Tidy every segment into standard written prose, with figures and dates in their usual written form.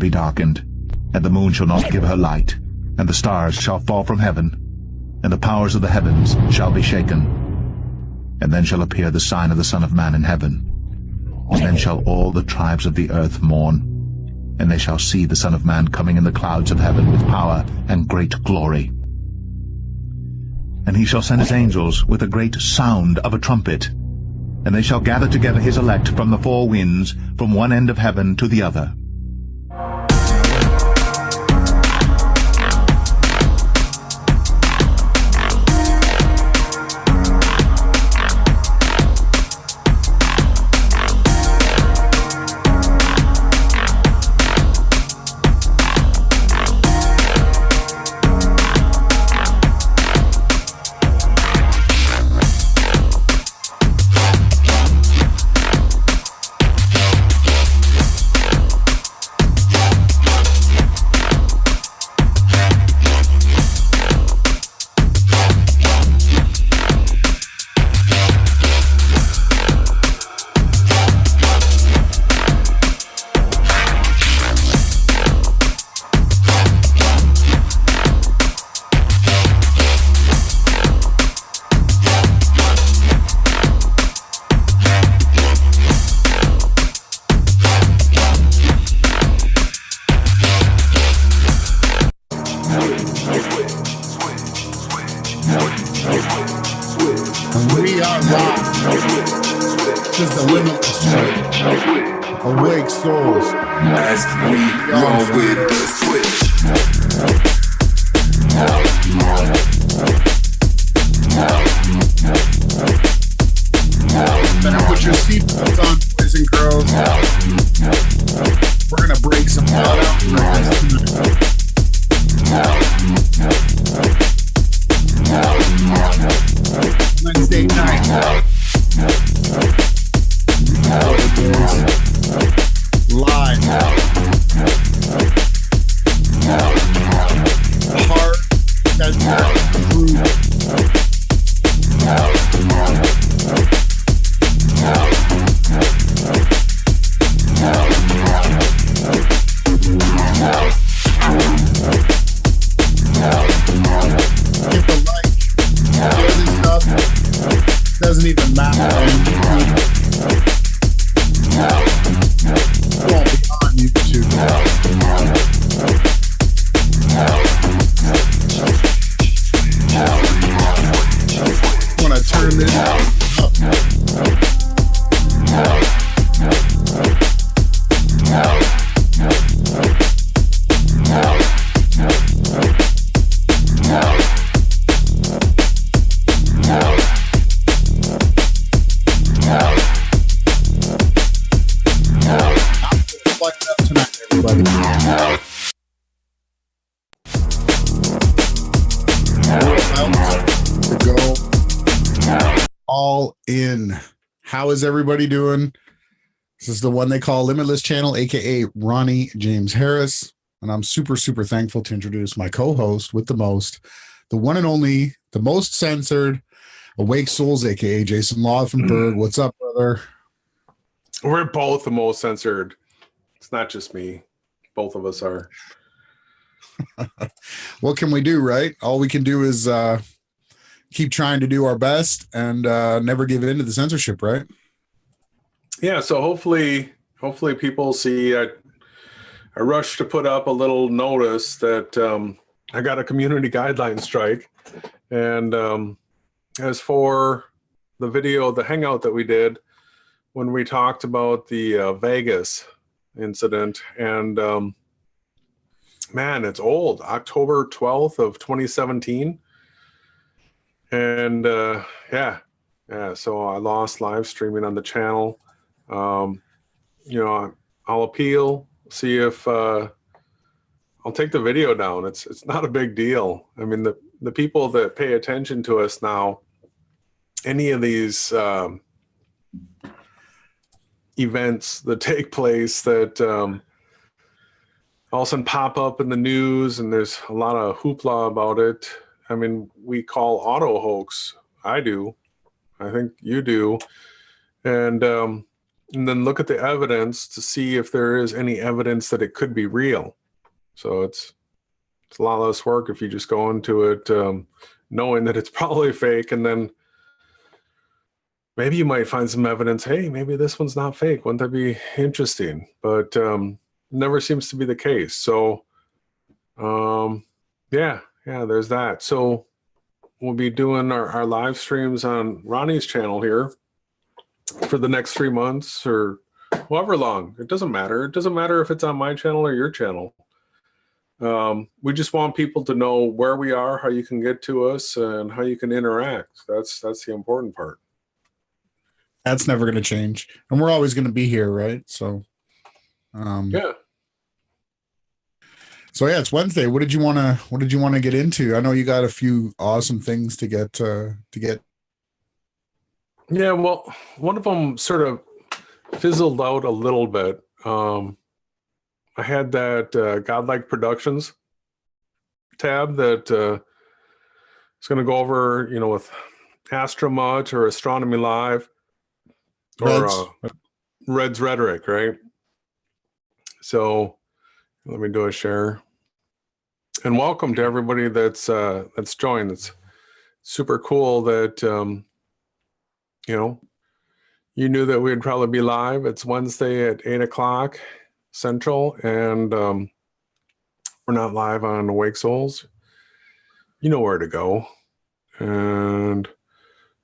be darkened, and the moon shall not give her light, and the stars shall fall from heaven, and the powers of the heavens shall be shaken. And then shall appear the sign of the Son of Man in heaven. And then shall all the tribes of the earth mourn, and they shall see the Son of Man coming in the clouds of heaven with power and great glory. And he shall send his angels with a great sound of a trumpet, and they shall gather together his elect from the four winds, from one end of heaven to the other. Awake souls. As we roll with the switch. Better put your seatbelts on, boys and girls. We're gonna break some blood out. Wednesday night. Live. Hard. That's true. Hit the like. Share this stuff. Doesn't even matter. Won't be on YouTube. Want to turn this up. All in. How is everybody doing? This is the one they call Limitless Channel, aka Ronnie James Harris, and I'm super thankful to introduce my co-host with the most, the one and only, the most censored, Awake Souls, aka Jason Law from Berg. What's up, brother? We're both the most censored. It's not just me. Both of us are. What can we do, right? All we can do is keep trying to do our best and never give in to the censorship, right? Yeah, so hopefully people see I rushed to put up a little notice that I got a community guideline strike. And as for the video, the hangout that we did when we talked about the Vegas incident, and man, it's old, October 12th of 2017. And yeah, so I lost live streaming on the channel. I'll appeal, see if I'll take the video down. It's not a big deal. I mean, the people that pay attention to us now, any of these events that take place that all of a sudden pop up in the news, and there's a lot of hoopla about it. I mean, we call auto hoax. I do. I think you do. And and then look at the evidence to see if there is any evidence that it could be real. So it's a lot less work if you just go into it knowing that it's probably fake, and then maybe you might find some evidence. Hey, maybe this one's not fake. Wouldn't that be interesting? But never seems to be the case. So yeah, there's that. So we'll be doing our live streams on Ronnie's channel here for the next 3 months or however long. It doesn't matter. It doesn't matter if it's on my channel or your channel. We just want people to know where we are, how you can get to us, and how you can interact. That's the important part. That's never going to change, and we're always going to be here, right? So, yeah. So yeah, it's Wednesday. What did you want to get into? I know you got a few awesome things to get. Yeah, well, one of them sort of fizzled out a little bit. I had that Godlike Productions tab that is going to go over, with Astromut or Astronomy Live or Red's Rhetoric, right? So let me do a share. And welcome to everybody that's joined. It's super cool that you knew that we'd probably be live. It's Wednesday at 8:00 Central, and we're not live on Awake Souls. You know where to go. And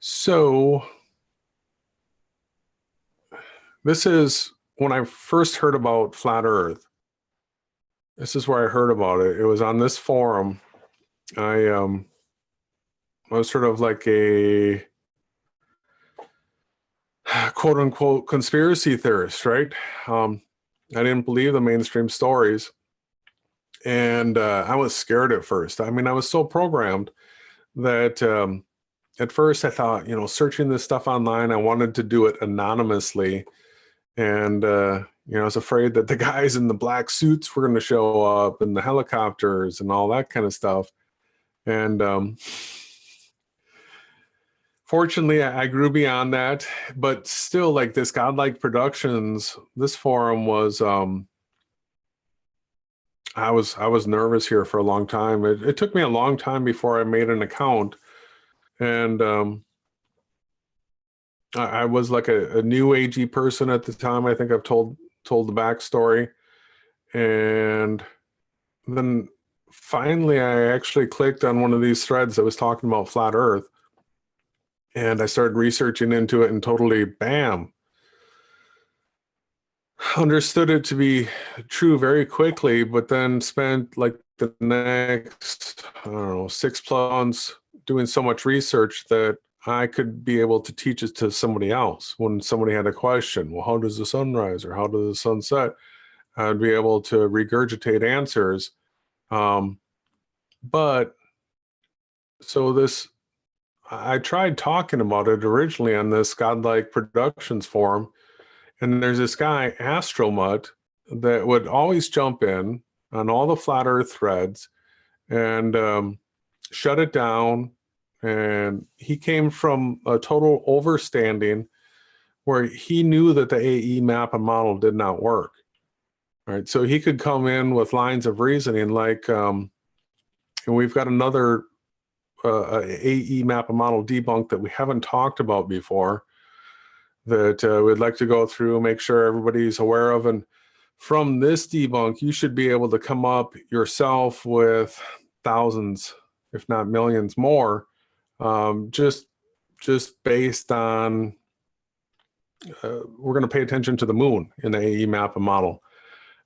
so this is when I first heard about Flat Earth. This is where I heard about it. It was on this forum. I was sort of like a quote unquote conspiracy theorist, right? I didn't believe the mainstream stories. And I was scared at first. I mean, I was so programmed that at first I thought, searching this stuff online, I wanted to do it anonymously. And, I was afraid that the guys in the black suits were going to show up and the helicopters and all that kind of stuff. And fortunately, I grew beyond that. But still, like this Godlike Productions, this forum was, I was nervous here for a long time. It took me a long time before I made an account. And I was like a new agey person at the time. I think I've told the backstory. And then finally, I actually clicked on one of these threads that was talking about Flat Earth. And I started researching into it and totally, bam, understood it to be true very quickly, but then spent like the next, 6 months doing so much research that I could be able to teach it to somebody else. When somebody had a question, well, how does the sun rise or how does the sun set? I'd be able to regurgitate answers. But so this, I tried talking about it originally on this Godlike Productions forum, and there's this guy, Astromut, that would always jump in on all the flat Earth threads and shut it down. And he came from a total overstanding where he knew that the AE map and model did not work. All right, so he could come in with lines of reasoning like, and we've got another AE map and model debunk that we haven't talked about before that we'd like to go through and make sure everybody's aware of. And from this debunk, you should be able to come up yourself with thousands, if not millions more, just based on, we're going to pay attention to the moon in the AE map and model.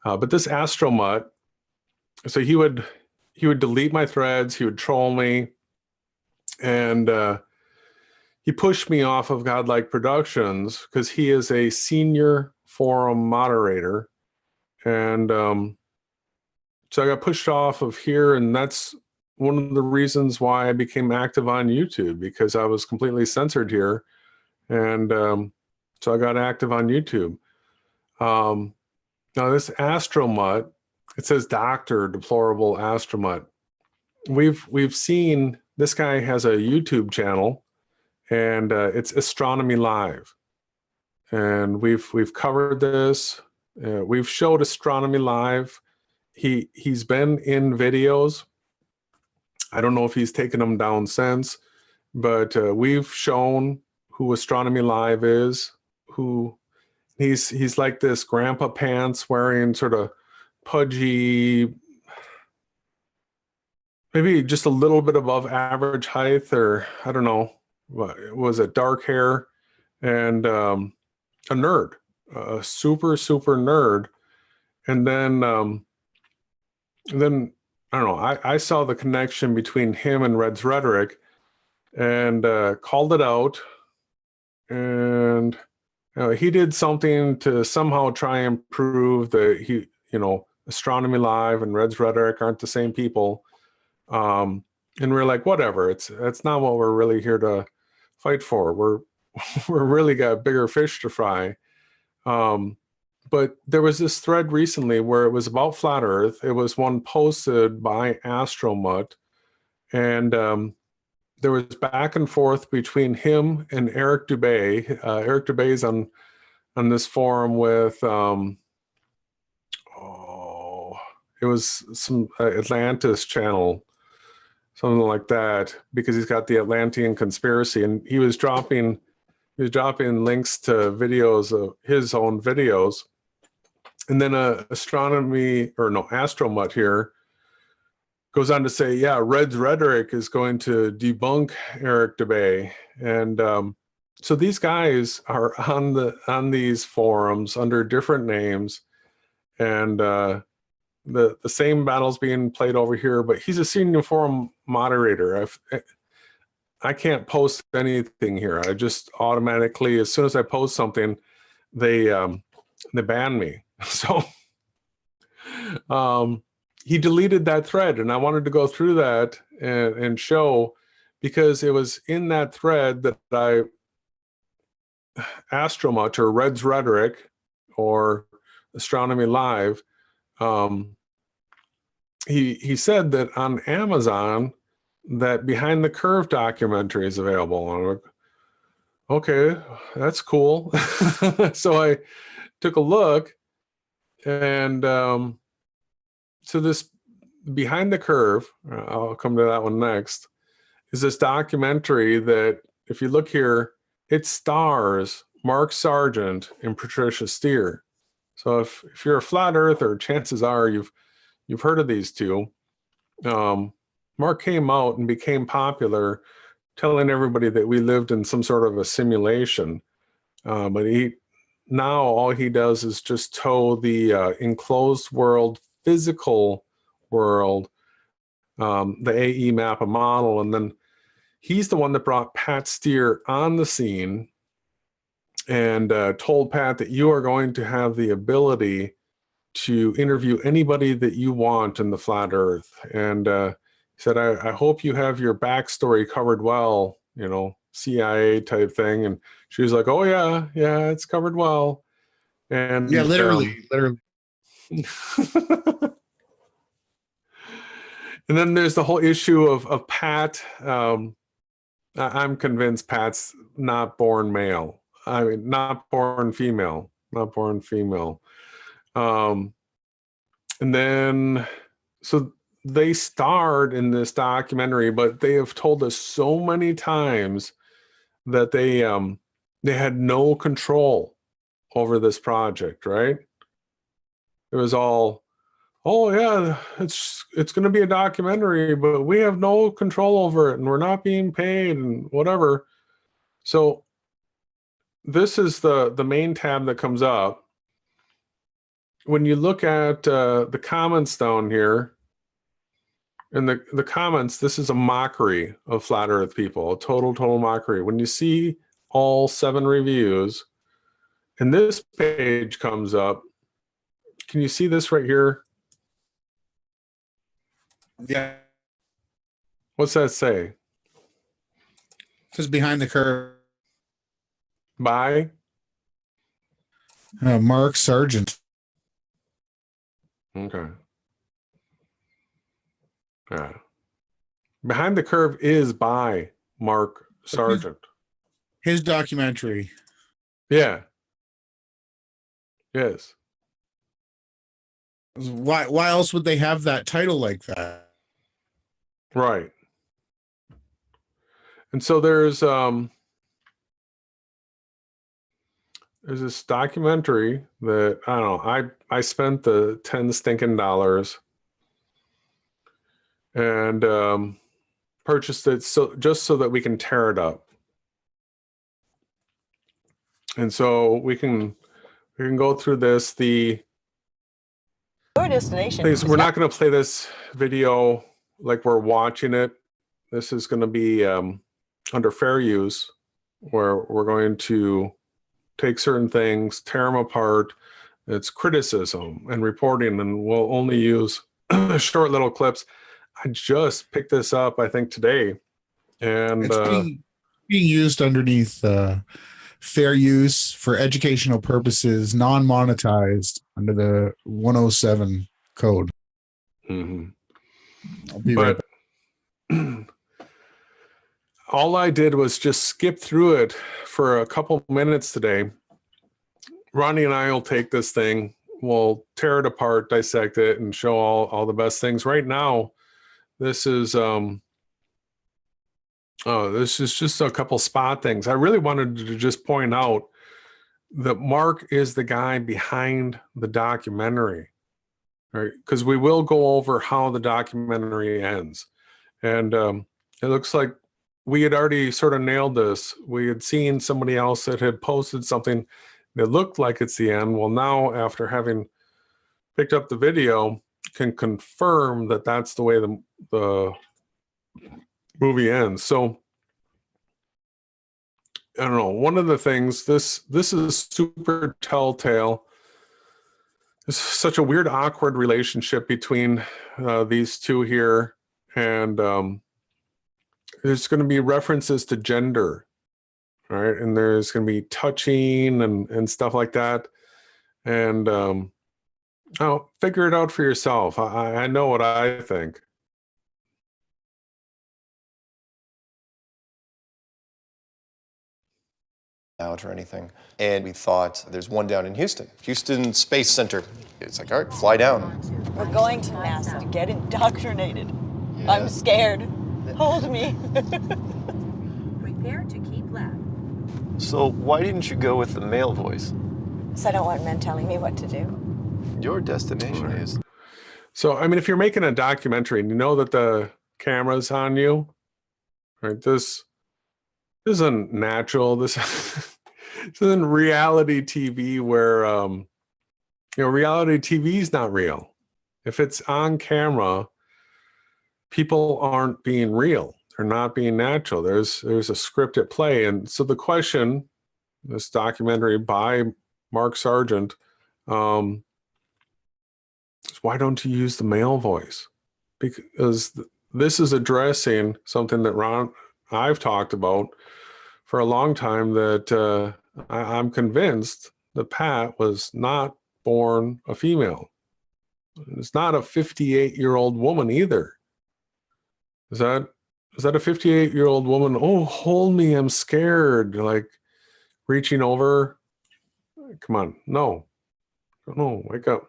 But this Astromut, so he would delete my threads, he would troll me, and he pushed me off of Godlike Productions because he is a senior forum moderator. And so I got pushed off of here, and that's one of the reasons why I became active on YouTube, because I was completely censored here. And so I got active on YouTube. Now this Astromut, it says Dr. Deplorable Astromut. We've seen this guy has a YouTube channel, and it's Astronomy Live. and we've covered this. We've showed Astronomy Live. He's been in videos. I don't know if he's taken them down since, but we've shown who Astronomy Live is. Who he's like this grandpa pants wearing, sort of pudgy, maybe just a little bit above average height, or I don't know. Was it dark hair and a nerd, a super nerd, and then I don't know. I saw the connection between him and Red's rhetoric, and called it out. And he did something to somehow try and prove that Astronomy Live and Red's rhetoric aren't the same people. And we're like, whatever. That's not what we're really here to fight for. We're really got bigger fish to fry. But there was this thread recently where it was about flat Earth. It was one posted by Astromut, and there was back and forth between him and Eric Dubay. Eric Dubay's on this forum with it was some Atlantis channel, something like that, because he's got the Atlantean conspiracy, and he was dropping links to videos of his own videos. And then Astromut here goes on to say, yeah, Red's rhetoric is going to debunk Eric Dubay. And so these guys are on these forums under different names, and the same battle's being played over here, but he's a senior forum moderator. I can't post anything here. I just automatically, as soon as I post something, they ban me. So he deleted that thread, and I wanted to go through that and show, because it was in that thread that Astromut, or Red's rhetoric, or Astronomy Live, he said that on Amazon that Behind the Curve documentary is available. And I'm like, okay, that's cool. So I took a look, and so this Behind the Curve, I'll come to that one next, is this documentary that, if you look here, it stars Mark Sargent and Patricia Steer. So if you're a flat earther, chances are you've heard of these two. Mark came out and became popular telling everybody that we lived in some sort of a simulation. But now all he does is just tow the enclosed world, physical world, the AE map a model. And then he's the one that brought Pat Steer on the scene and told Pat that you are going to have the ability to interview anybody that you want in the flat earth. And he said, I hope you have your backstory covered well, CIA type thing. And she was like, oh yeah, it's covered well. And yeah, literally. And then there's the whole issue of Pat. I'm convinced Pat's not born male. I mean, not born female. And then, so they starred in this documentary, but they have told us so many times that they had no control over this project, right? It was all, oh yeah, it's going to be a documentary, but we have no control over it, and we're not being paid, and whatever. So this is the main tab that comes up. When you look at the comments down here, in the comments, this is a mockery of flat earth people, a total mockery. When you see all 7 reviews, and this page comes up, can you see this right here? Yeah. What's that say? It says Behind the Curve. By? Mark Sargent. Okay. Yeah. Behind the Curve is by Mark Sargent. His documentary. Yeah. Yes. Why else would they have that title like that? Right. And so there's this documentary that I don't know. I spent the 10 stinking dollars and purchased it just so that we can tear it up. And so we can go through this. Your destination. We're not going to play this video like we're watching it. This is going to be under fair use, where we're going to take certain things, tear them apart. It's criticism and reporting, and we'll only use short little clips. I just picked this up, I think, today. And it's being used underneath fair use for educational purposes, non-monetized under the 107 code. Mm-hmm. I'll be right back. All I did was just skip through it for a couple minutes today. Ronnie and I will take this thing, we'll tear it apart, dissect it, and show all the best things. Right now, this is this is just a couple spot things. I really wanted to just point out that Mark is the guy behind the documentary, right? Because we will go over how the documentary ends. And it looks like we had already sort of nailed this. We had seen somebody else that had posted something that looked like it's the end. Well, now, after having picked up the video, can confirm that that's the way the movie ends. So I don't know. One of the things, this is super telltale. It's such a weird, awkward relationship between these two here, and there's going to be references to gender, right? And there's going to be touching and stuff like that. And figure it out for yourself. I know what I think. Out or anything. And we thought there's one down in Houston Space Center. It's like, all right, fly down. We're going to NASA to get indoctrinated. Yeah. I'm scared. Hold me. Prepare to keep left. So why didn't you go with the male voice? So I don't want men telling me what to do. Your destination is. So, I mean, if you're making a documentary and you know that the camera's on you, right, this isn't natural. This isn't reality TV where, reality TV is not real. If it's on camera, people aren't being real. They're not being natural. There's a script at play. And so the question, this documentary by Mark Sargent, is why don't you use the male voice? Because this is addressing something that I've talked about for a long time, that I'm convinced that Pat was not born a female. It's not a 58-year-old woman either. Is that a 58-year-old woman? Oh, hold me, I'm scared. Like reaching over. Come on, no, wake up.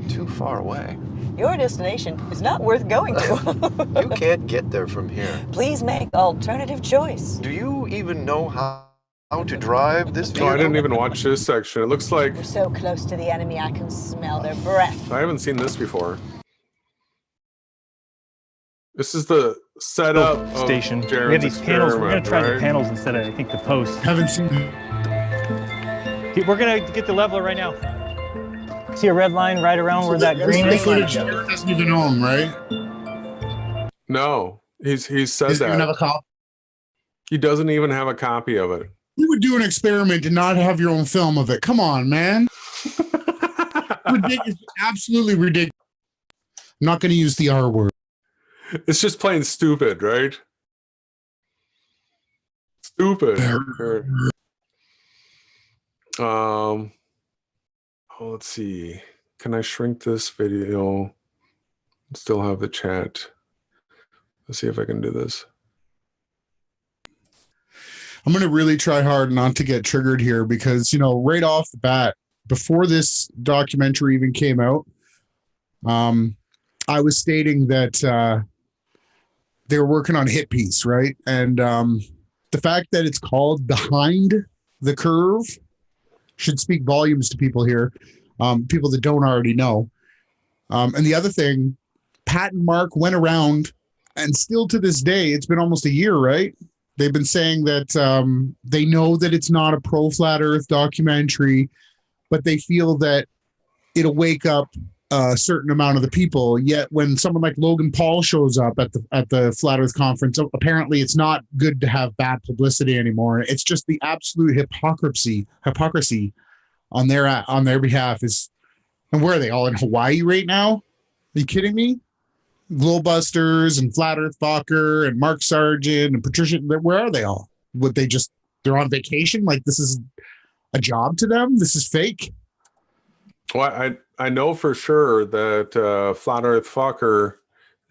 Too far away. Your destination is not worth going to. You can't get there from here. Please make alternative choice. Do you even know how to drive this vehicle? No, I didn't even watch this section. It looks like We're so close to the enemy, I can smell their breath. I haven't seen this before. This is the setup station. Of we have these panels. We're going to try right? the panels instead of, I think, the post. Haven't seen it. We're going to get the leveler right now. See a red line right around where that green is? Jared doesn't even know him, right? No, he said Doesn't even have a that. copy. He doesn't even have a copy of it. You would do an experiment and not have your own film of it. Come on, man. Ridiculous. Absolutely ridiculous. I'm not going to use the R word. It's just plain stupid, right? Stupid. Let's see. Can I shrink this video? Still have the chat. Let's see if I can do this. I'm going to really try hard not to get triggered here because, right off the bat, before this documentary even came out, I was stating that they were working on a hit piece, right? And the fact that it's called Behind the Curve should speak volumes to people here, people that don't already know. And the other thing, Pat and Mark went around, and still to this day, it's been almost a year, right? They've been saying that they know that it's not a pro-flat Earth documentary, but they feel that it'll wake up a certain amount of the people. Yet when someone like Logan Paul shows up at the Flat Earth conference, apparently it's not good to have bad publicity anymore. It's just the absolute hypocrisy on their behalf is. And where are they, all in Hawaii right now? Are you kidding me? Globebusters and Flat Earth Fokker and Mark Sargent and Patricia, where are they all? They're on vacation? Like this is a job to them? This is fake? Well, I know for sure that Flat Earth Fokker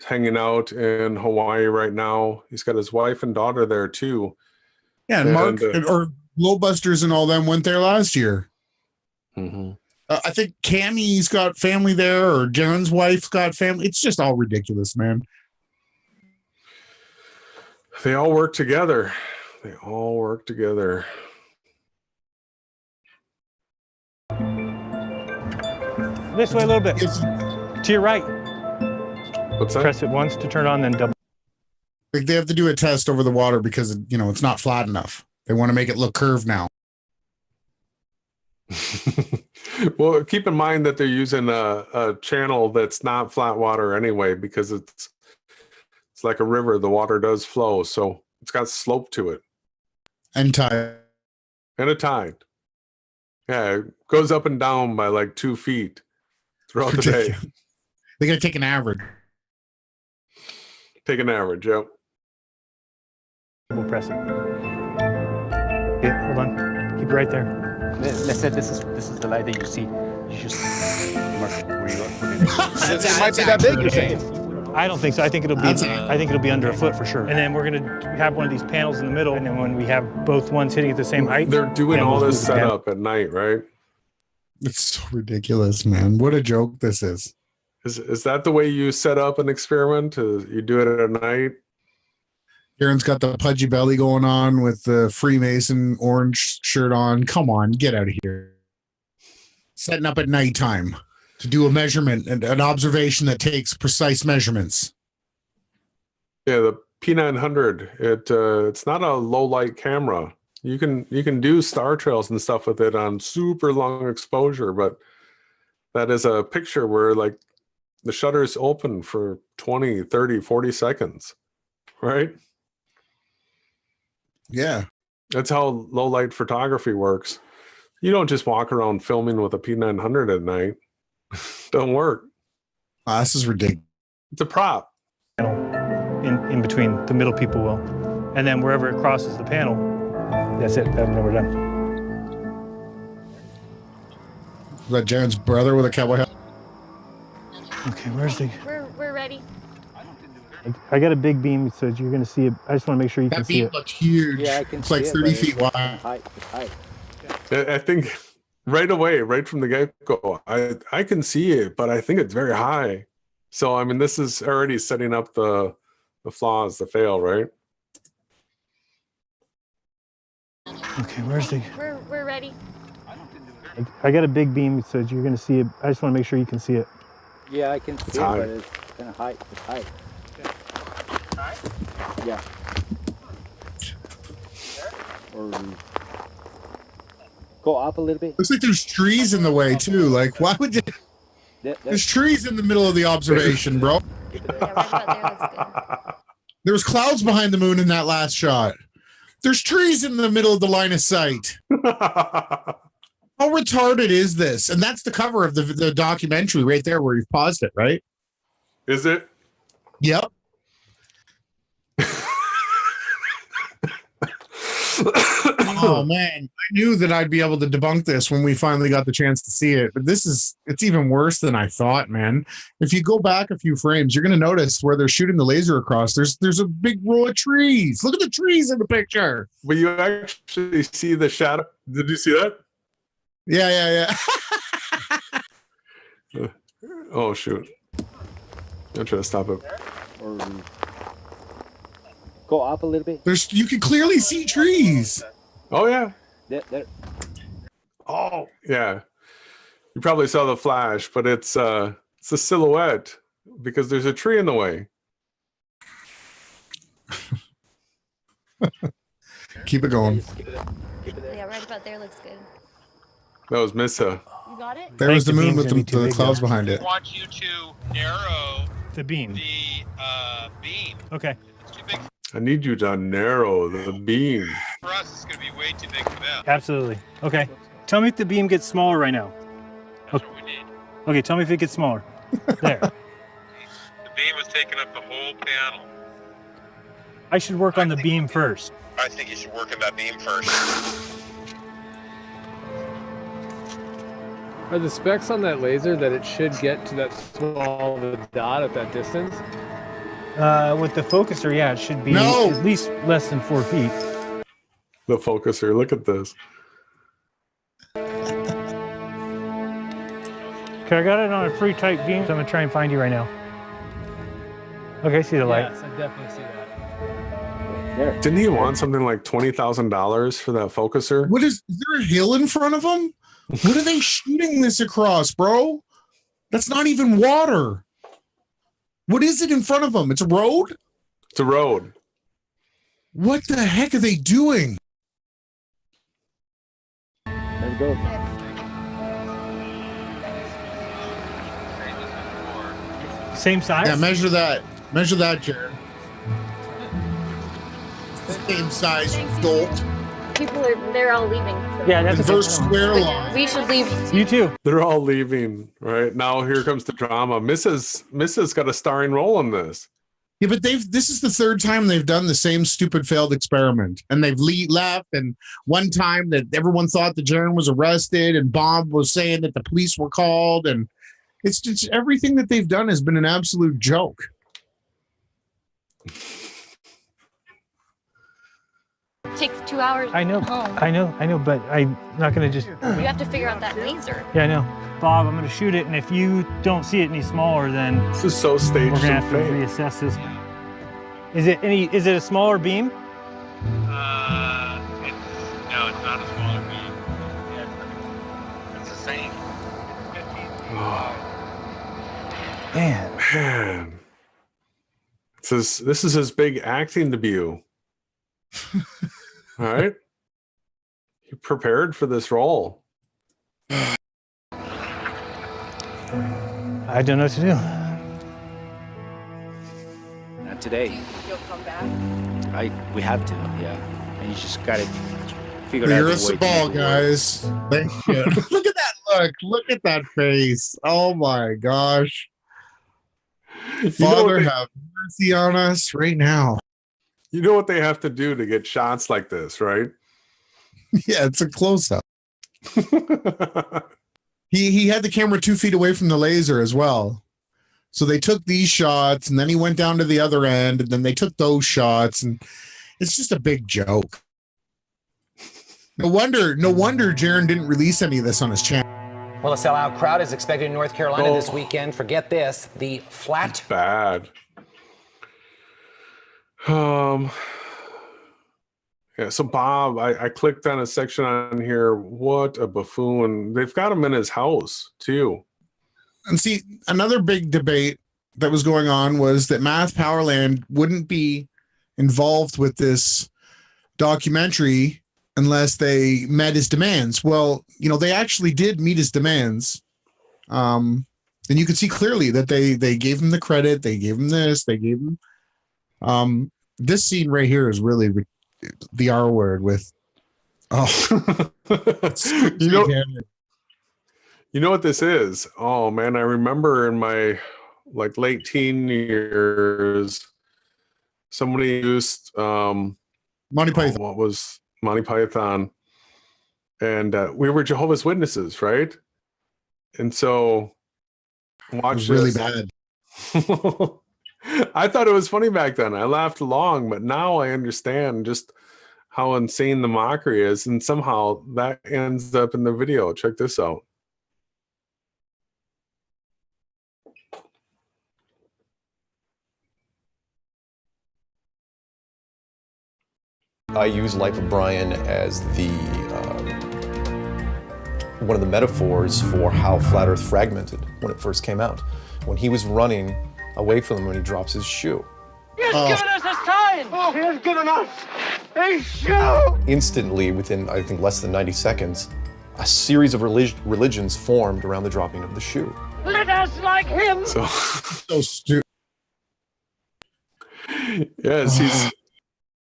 is hanging out in Hawaii right now. He's got his wife and daughter there too. Yeah, and Mark or Globebusters and all them went there last year. Mm-hmm. I think Cammie's got family there, or John's wife's got family. It's just all ridiculous, man. They all work together. They all work together. This way a little bit. To your right. What's that? Press it once to turn on, then double. Like they have to do a test over the water because it's not flat enough. They want to make it look curved now. Well, keep in mind that they're using a channel that's not flat water anyway, because it's like a river. The water does flow, so it's got slope to it. And tide. And a tide. Yeah, it goes up and down by like 2 feet throughout the day. They got to take an average. Take an average, yep. We'll press it. Yeah, hold on. Keep it right there. Let's say this is the light that you see. You just where you are. It might be that big, you're saying? I don't think so. I think it'll be under a foot for sure. And then we're gonna have one of these panels in the middle, and then when we have both ones hitting at the same height, they're doing all this setup at night, right? It's so ridiculous, man. What a joke this is. Is that the way you set up an experiment? You do it at night? Aaron's got the pudgy belly going on with the Freemason orange shirt on. Come on, get out of here. Setting up at nighttime to do a measurement and an observation that takes precise measurements. Yeah, the P900, it's not a low light camera. You can do star trails and stuff with it on super long exposure, but that is a picture where like the shutter is open for 20, 30, 40 seconds, right? Yeah. That's how low light photography works. You don't just walk around filming with a P900 at night. Don't work. Oh, this is ridiculous. It's a prop. In between, the middle people will. And then wherever it crosses the panel, that's it. Then we're done. Is that Jaren's brother with a cowboy hat? Okay, where's the... We're ready. I got a big beam, so you're going to see it. I just want to make sure you can see it. That beam looks huge. Yeah, I can it's see like it, 30 feet wide. Height. I think right away, right from the get-go, I can see it, but I think it's very high. So, I mean, this is already setting up the flaws, the fail, right? Okay, where's the... We're ready. I got a big beam, so you're going to see it. I just want to make sure you can see it. Yeah, I can see it, but it's kind of height. It's height. Yeah. Or go up a little bit. Looks like there's trees in the way too. Like, why would you? There's trees in the middle of the observation, bro. There was clouds behind the moon in that last shot. There's trees in the middle of the line of sight. How retarded is this? And that's the cover of the documentary right there where you've paused it, right? Is it? Yep. Oh man, I knew that I'd be able to debunk this when we finally got the chance to see it, but it's even worse than I thought, man. If you go back a few frames, you're going to notice where they're shooting the laser across, there's a big row of trees. Look at the trees in the picture. But you actually see the shadow. Did you see that? Yeah. Oh shoot! I'm trying to stop it. Or go up a little bit. You can clearly see trees. Oh yeah. There. Oh yeah. You probably saw the flash, but it's a silhouette because there's a tree in the way. Keep it going. Yeah, right about there looks good. That was Missa. You got it? There was the moon with beam's gonna be the too clouds big, behind it. I want you to narrow The beam. the beam. Okay. It's too big I need you to narrow the beam. for us. It's going to be way too big for them. Absolutely. Okay. Tell me if the beam gets smaller right now. That's what we need. Okay, tell me if it gets smaller. There. The beam is taking up the whole panel. I should work on the beam first. I think you should work on that beam first. Are the specs on that laser that it should get to that small of a dot at that distance? With the focuser, yeah, it should be No! at least less than 4 feet. The focuser. Look at this. Okay, I got it on a free type beam, so I'm gonna try and find you right now. Okay, I see the light. Yes, I definitely see that. Didn't he want something like $20,000 for that focuser? Is there a hill in front of them? What are they shooting this across, bro? That's not even water. What is it in front of them? It's a road? It's a road. What the heck are they doing? There we go. Same size? Yeah, measure that. Measure that, Jared. Same size, you dolt. They're all leaving. Yeah, that's Inverse square law. We should leave. You too. They're all leaving, right? Now here comes the drama. Mrs. got a starring role in this. Yeah, but this is the third time they've done the same stupid failed experiment. And they've left. And one time that everyone thought that Jaren was arrested and Bob was saying that the police were called. And it's just everything that they've done has been an absolute joke. Takes 2 hours. I know, home. I know, but I'm not gonna just. You have to figure out that laser. Yeah, I know. Bob, I'm gonna shoot it, and if you don't see it any smaller, then This is so staged we're gonna and have to fake. reassess this. Is it a smaller beam? No, it's not a smaller beam. It's the same. It's 15. Man. This is his big acting debut. All right. You prepared for this role. I don't know what to do. Not today. You'll come back. We have to, yeah. And you just gotta figure out You're the a way to ball, make it work. guys. Thank you. Look at that look. Look at that face. Oh my gosh. Father, have mercy on us right now. You know what they have to do to get shots like this, right? Yeah, it's a close-up. He had the camera 2 feet away from the laser as well. So they took these shots, and then he went down to the other end, and then they took those shots, and it's just a big joke. No wonder Jaren didn't release any of this on his channel. Well, a sellout crowd is expected in North Carolina this weekend. Forget this, the flat. It's bad. Yeah, so Bob, I clicked on a section on here. What a buffoon. They've got him in his house, too. And see, another big debate that was going on was that Math Powerland wouldn't be involved with this documentary unless they met his demands. Well, they actually did meet his demands. And you could see clearly that they gave him the credit. They gave him this. They gave him this scene right here is really the R word with you know what this is? Oh man, I remember in my late teen years, somebody used Monty Python. What was Monty Python? And we were Jehovah's Witnesses, right? And so watch really this. bad. I thought it was funny back then. I laughed along, but now I understand just how insane the mockery is, and somehow that ends up in the video. Check this out. I use Life of Brian as the one of the metaphors for how Flat Earth fragmented when it first came out. When he was running away from them when he drops his shoe. He has given us a sign! He has given us a shoe! Instantly, within I think less than 90 seconds, a series of religions formed around the dropping of the shoe. Let us like him! So stupid. Yes,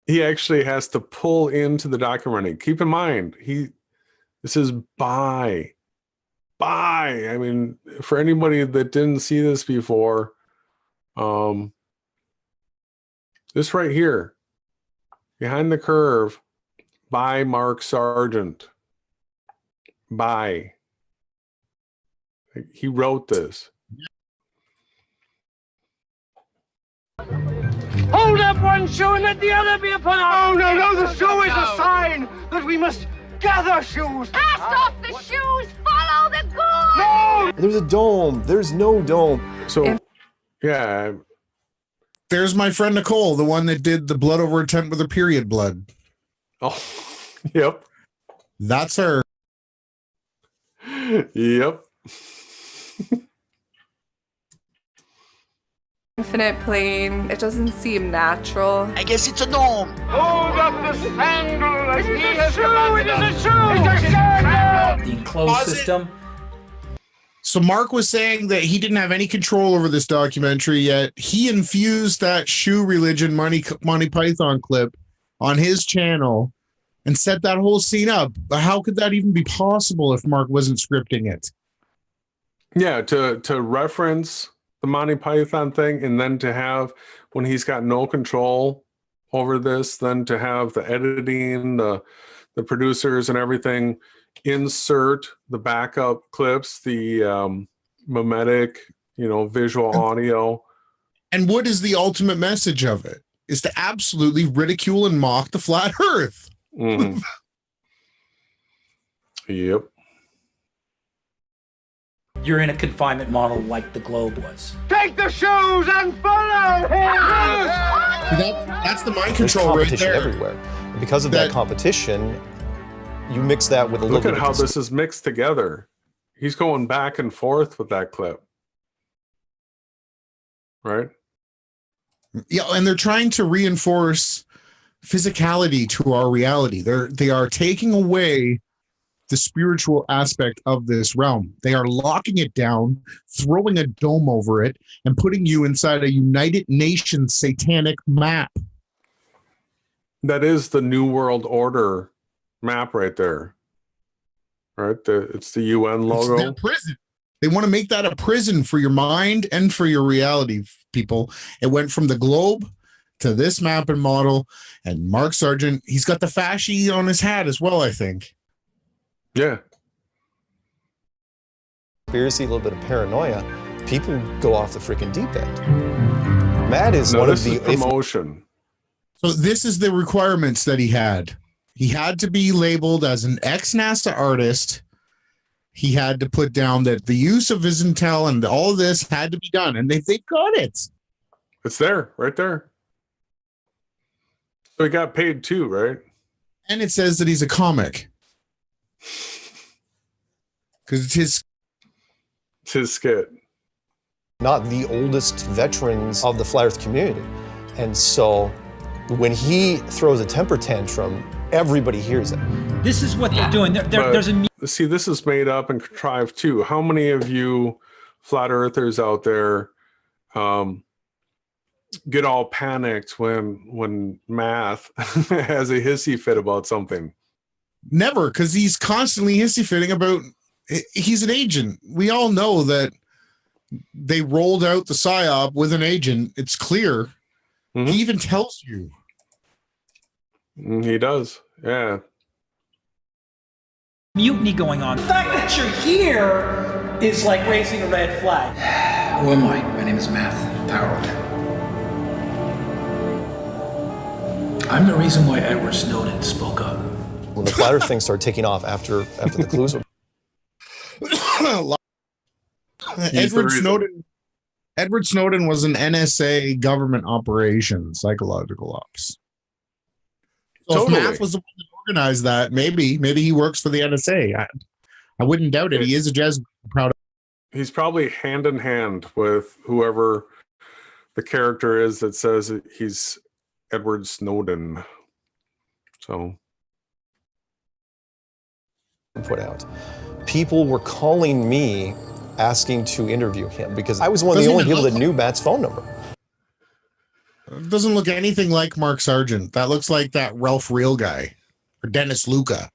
he actually has to pull into the documentary. Keep in mind, this is by. I mean, for anybody that didn't see this before, this right here, Behind the Curve, by Mark Sargent. By. He wrote this. Hold up one shoe and let the other be upon our... Oh, no, the shoe is a sign that we must gather shoes. Cast off the shoes, follow the goal. No! There's a dome. There's no dome. So, yeah. There's my friend Nicole, the one that did the blood over a tent with her period blood. Oh, yep. That's her. Yep. Infinite plane, it doesn't seem natural. I guess it's a dome. Hold up the sandal as he has commanded us. It is a shoe! It's a sandal! The enclosed system. So Mark was saying that he didn't have any control over this documentary yet. He infused that shoe religion Monty Python clip on his channel and set that whole scene up. How could that even be possible if Mark wasn't scripting it? Yeah, to reference the Monty Python thing, and then to have, when he's got no control over this, then to have the editing, the producers and everything insert the backup clips, the mimetic, visual audio. And what is the ultimate message of it? Is to absolutely ridicule and mock the flat earth. Mm-hmm. Yep. You're in a confinement model like the globe was. Take the shoes and follow him! That's the mind There's control right competition there. everywhere. And because of that competition, you mix that with a little Look bit at of how this is mixed together. He's going back and forth with that clip. Right? Yeah, and they're trying to reinforce physicality to our reality. They are taking away the spiritual aspect of this realm. They are locking it down, throwing a dome over it, and putting you inside a United Nations satanic map. That is the New World Order map right there. Right? It's the UN logo. It's their prison. They want to make that a prison for your mind and for your reality, people. It went from the globe to this map and model, and Mark Sargent, he's got the fasci on his hat as well, I think. Yeah. conspiracy, a little bit of paranoia. People go off the freaking deep end. Matt is one of the promotion. So this is the requirements that he had. He had to be labeled as an ex-NASA artist. He had to put down that the use of his intel and all of this had to be done, and they got it. It's there, right there. So he got paid too, right? And it says that he's a comic. Because it's his skit. Not the oldest veterans of the flat earth community. And so when he throws a temper tantrum, everybody hears it. This is what they're doing. There's a... See, this is made up and contrived too. How many of you flat earthers out there get all panicked when math has a hissy fit about something? Never, because he's constantly hissy fitting about, he's an agent. We all know that they rolled out the PSYOP with an agent. It's clear. Mm-hmm. He even tells you. He does, yeah. Mutiny going on. The fact that you're here is like raising a red flag. Who am I? My name is Math Power. I'm the reason why Edward Snowden spoke up. When the flat Earth thing started taking off after the clues were Edward Snowden was an NSA government operation, psychological ops. So Totally. if Math was the one that organized that, maybe he works for the NSA. I wouldn't doubt it. He is a Jesuit. Proud of. He's probably hand in hand with whoever the character is that says he's Edward Snowden. So put out. People were calling me asking to interview him because I was one of the only people that knew Matt's phone number. It doesn't look anything like Mark Sargent. That looks like that Ralph Real guy or Dennis Luca.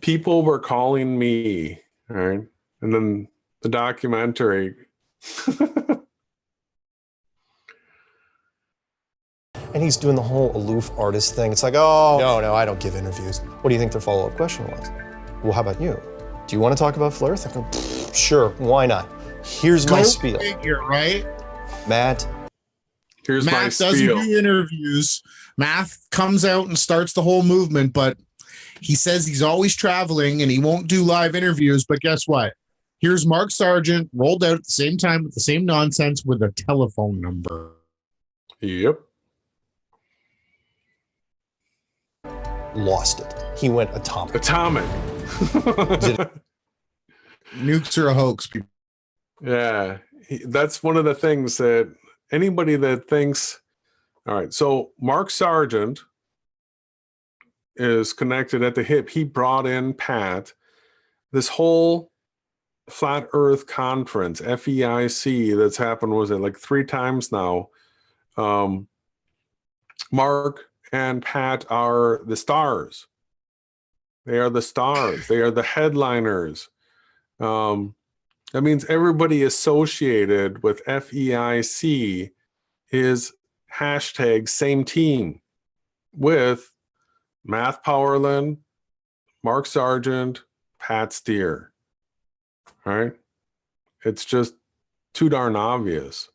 People were calling me, all right? And then the documentary. And he's doing the whole aloof artist thing. It's like, oh, no, I don't give interviews. What do you think their follow-up question was? Well, how about you? Do you want to talk about Flat Earth? I go, sure, why not? Here's my spiel. Figure, right? Matt. Here's my spiel. Doesn't do interviews. Math comes out and starts the whole movement, but he says he's always traveling and he won't do live interviews. But guess what? Here's Mark Sargent rolled out at the same time with the same nonsense with a telephone number. Yep. Lost it. He went atomic. Atomic. Nukes are a hoax, people. Yeah. That's one of the things that anybody that thinks, all right, so Mark Sargent is connected at the hip. He brought in Pat. This whole Flat Earth Conference, FEIC, that's happened, was it like 3 times now? Mark and Pat are the stars. They are the stars. They are the headliners. That means everybody associated with FEIC is hashtag same team with Math Powerland, Mark Sargent, Pat Steer. All right? It's just too darn obvious.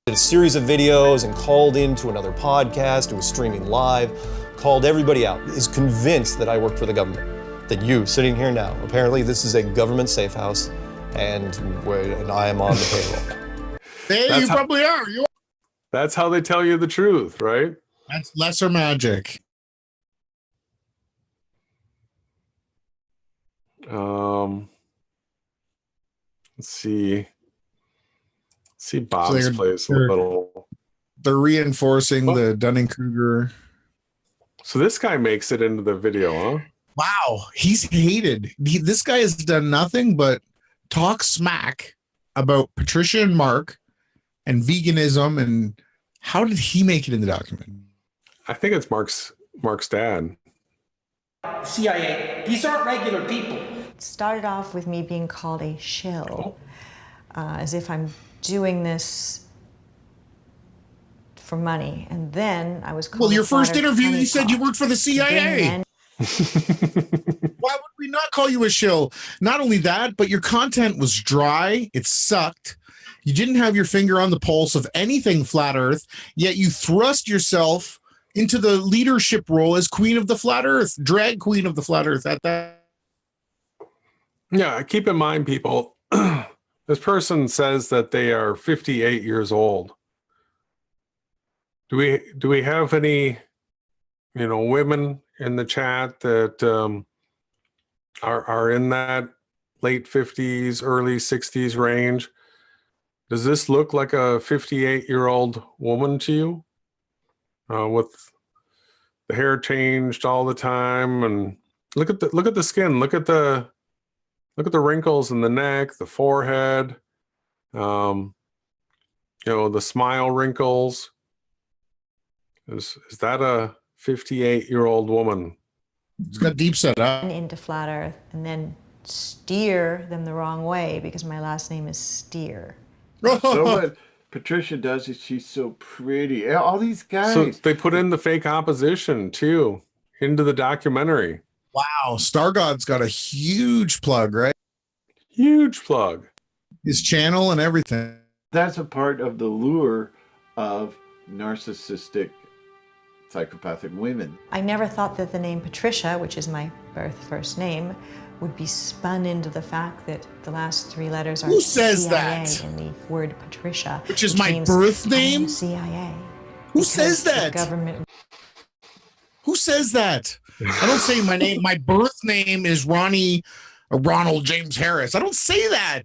Did a series of videos and called into another podcast who was streaming live, called everybody out, is convinced that I work for the government. That you, sitting here now, apparently this is a government safe house, and I am on the payroll. Hey, you probably are. That's how they tell you the truth, right? That's lesser magic. Let's see. See Bob's place a little. They're reinforcing the Dunning-Kruger. So this guy makes it into the video, huh? Wow, he's hated. This guy has done nothing but talk smack about Patricia and Mark and veganism. And how did he make it in the document? I think it's Mark's dad. CIA, these aren't regular people. It started off with me being called a shill, as if I'm doing this for money. And then I was called. Well, your first interview, you said you worked for the CIA. Why would we not call you a shill? Not only that, but your content was dry. It sucked. You didn't have your finger on the pulse of anything flat Earth, yet you thrust yourself into the leadership role as queen of the flat Earth, drag queen of the flat Earth at that. Yeah, keep in mind, people, this person says that they are 58 years old. Do we have any, women in the chat that are in that late 50s, early 60s range? Does this look like a 58-year-old woman to you? With the hair changed all the time, and look at the skin, look at the wrinkles in the neck, the forehead, the smile wrinkles. Is that a 58-year-old woman? It's got deep set up. Into flat Earth and then steer them the wrong way because my last name is Steer. So what Patricia does is she's so pretty. All these guys. So they put in the fake opposition too into the documentary. Wow, Star God's got a huge plug, right? Huge plug. His channel and everything. That's a part of the lure of narcissistic, psychopathic women. I never thought that the name Patricia, which is my first name, would be spun into the fact that the last 3 letters are Who says CIA that? in the word Patricia, Which is my means birth I am name? CIA. Who says the that? Government. Who says that? I don't say my name. My birth name is Ronnie or Ronald James Harris. I don't say that.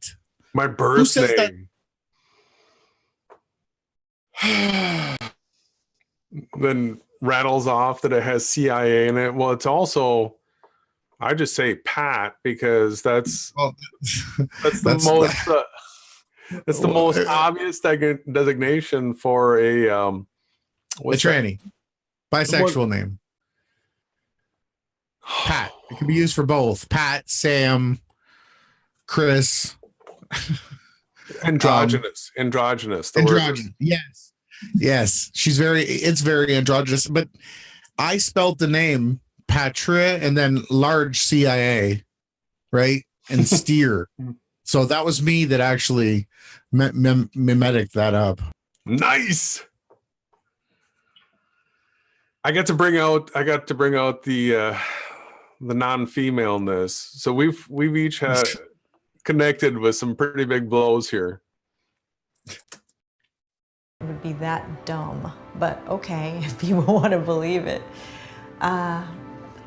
My Who birth says name. Then rattles off that it has CIA in it. Well, it's also, I just say Pat because that's that's the most that's the most obvious designation for a what's tranny, bisexual name. Pat. It can be used for both. Pat, Sam, Chris. Androgynous. Androgynous. The word is- Yes. Yes. It's very androgynous. But I spelled the name Patra and then large CIA, right? And steer. So that was me that actually mimetic that up. Nice. I got to bring out the non-femaleness. So we've each had connected with some pretty big blows here. It would be that dumb, but okay, if people want to believe it.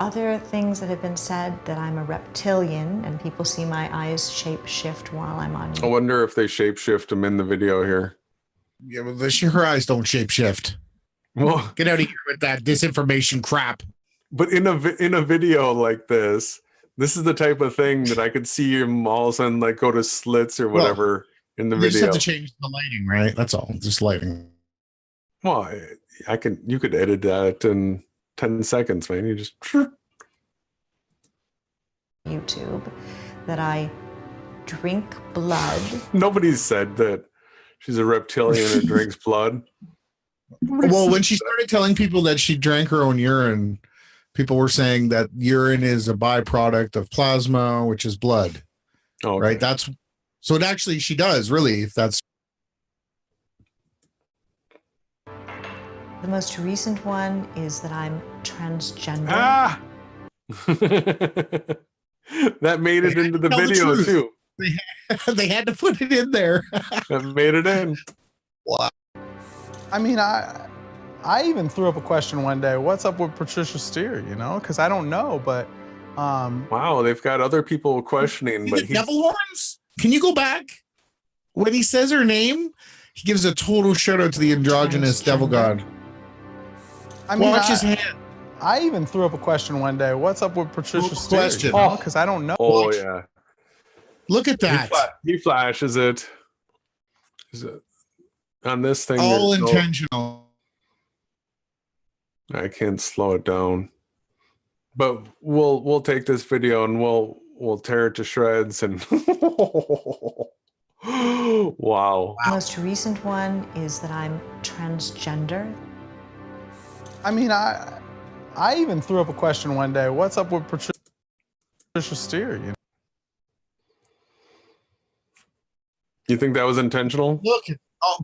Other things that have been said, that I'm a reptilian and people see my eyes shape shift while I'm on. I wonder if they shapeshift them in the video here. Yeah, well, her eyes don't shape shift. Well, get out of here with that disinformation crap. But in a video like this is the type of thing that I could see him all of a sudden like go to slits or whatever in the You video. just have to change the lighting, right? That's all. Just lighting. Well, you could edit that in 10 seconds, man. You just YouTube that I drink blood. Nobody's said that she's a reptilian or drinks blood. Well, when she started telling people that she drank her own urine, people were saying that urine is a byproduct of plasma, which is blood. Oh, right. That's so. It actually, she does really. If that's The most recent one is that I'm transgender. Ah! That made it into the video too. They had to put it in there. That made it in. Wow. I mean, I even threw up a question one day. What's up with Patricia Steer? You know, because I don't know, but wow, they've got other people questioning. But the devil horns. Can you go back when he says her name? He gives a total shout out to the androgynous devil god. I mean, watch his hand. I even threw up a question one day. What's up with Patricia Steer? Question. Because I don't know. Oh yeah. Look at that. He flashes it. Is it on this thing? All there's no- intentional. I can't slow it down. But we'll take this video and we'll tear it to shreds and wow. The most recent one is that I'm transgender. I mean, I even threw up a question one day. What's up with Patricia Steer? You know? You think that was intentional? Look. Oh.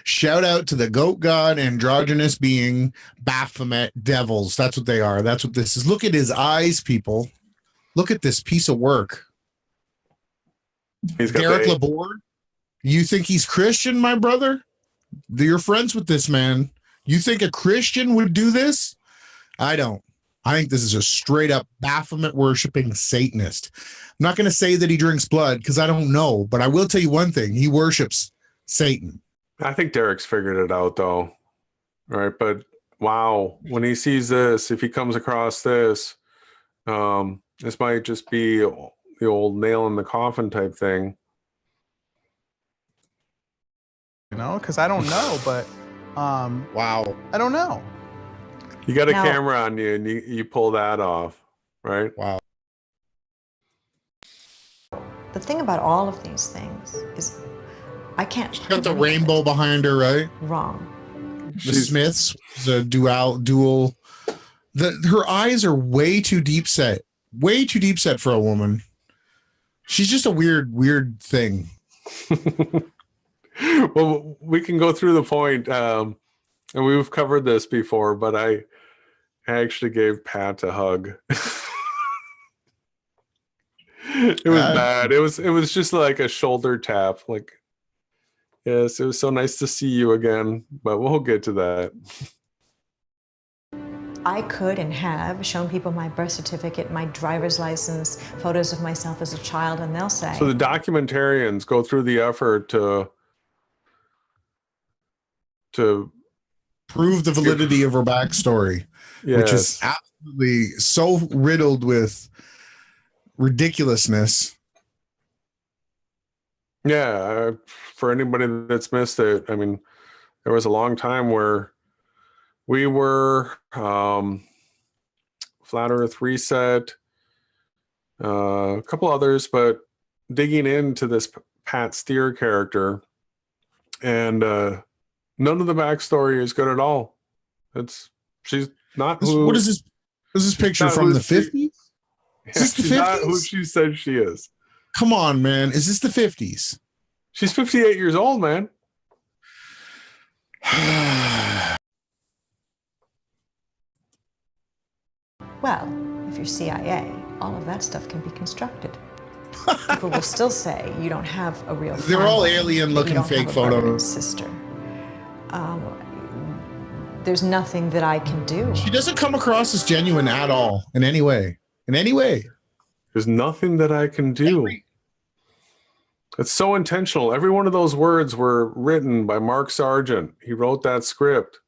Shout out to the goat god, androgynous being, Baphomet devils. That's what they are. That's what this is. Look at his eyes, people. Look at this piece of work. He's got Derek the- Laborde. You think he's Christian, my brother? You're friends with this man. You think a Christian would do this? I don't. I think this is a straight up Baphomet worshiping Satanist. I'm not going to say that he drinks blood because I don't know, but I will tell you one thing. He worships Satan. I think Derek's figured it out though. All right, but wow, when he sees this, if he comes across this, this might just be the old nail in the coffin type thing. You know, because I don't know, but wow, I don't know. You got a Now- camera on you and you pull that off, right? Wow. The thing about all of these things is I can't. Got the rainbow behind her, right? Wrong. The Smiths, the dual. Her eyes are way too deep set. Way too deep set for a woman. She's just a weird thing. Well, we can go through the point, and we've covered this before, but I actually gave Pat a hug. It was bad. It was just like a shoulder tap. Like, yes, it was so nice to see you again, but we'll get to that. I could and have shown people my birth certificate, my driver's license, photos of myself as a child, and they'll say. So the documentarians go through the effort to prove the validity of her backstory, which is absolutely so riddled with ridiculousness. Yeah, for anybody that's missed it, I mean, there was a long time where we were Flat Earth Reset, a couple others, but digging into this Pat Steer character, and none of the backstory is good at all. She's not who. What is this? Is this picture from the 50s? Is this the 50s? Not who she says she is. Come on, man. Is this the 50s? She's 58 years old, man. Well, if you're CIA, all of that stuff can be constructed. People will still say you don't have a real They're all alien-looking fake photos. Sister. There's nothing that I can do. She doesn't come across as genuine at all in any way. In any way. There's nothing that I can do. It's so intentional. Every one of those words were written by Mark Sargent. He wrote that script.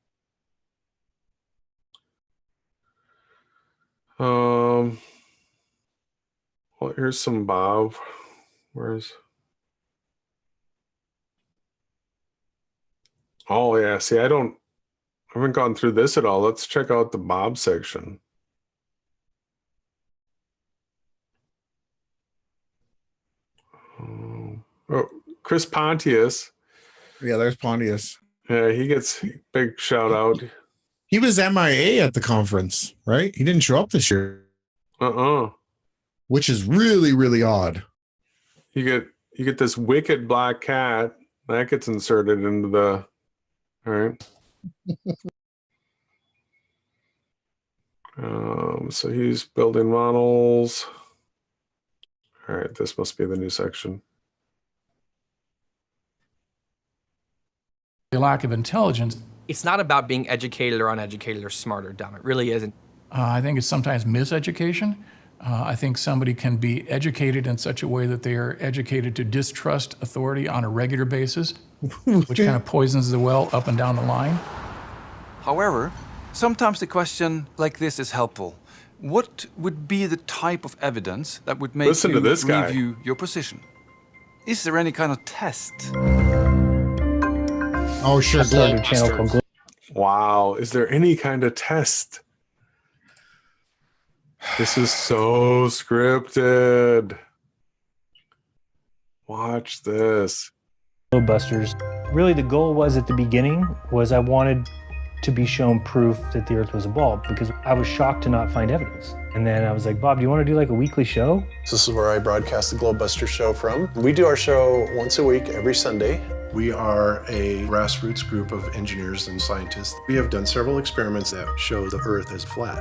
Well, here's some Bob. Oh yeah, see, I haven't gone through this at all. Let's check out the Bob section. Oh, Chris Pontius. Yeah, there's Pontius. Yeah, he gets big shout out. He was MIA at the conference, right? He didn't show up this year. Which is really, really odd. You get this wicked black cat that gets inserted into the. All right. So he's building models. All right, this must be the new section. The lack of intelligence. It's not about being educated or uneducated or smart or dumb. It really isn't. I think it's sometimes miseducation. I think somebody can be educated in such a way that they are educated to distrust authority on a regular basis, which kind of poisons the well up and down the line. However, sometimes the question like this is helpful. What would be the type of evidence that would make you review your position? Is there any kind of test? Oh, sure. Globebusters. Wow. Is there any kind of test? This is so scripted. Watch this. Globebusters. Really, the goal was at the beginning was I wanted to be shown proof that the Earth was a ball because I was shocked to not find evidence. And then I was like, Bob, do you want to do like a weekly show? This is where I broadcast the Globebusters show from. We do our show once a week, every Sunday. We are a grassroots group of engineers and scientists. We have done several experiments that show the Earth is flat.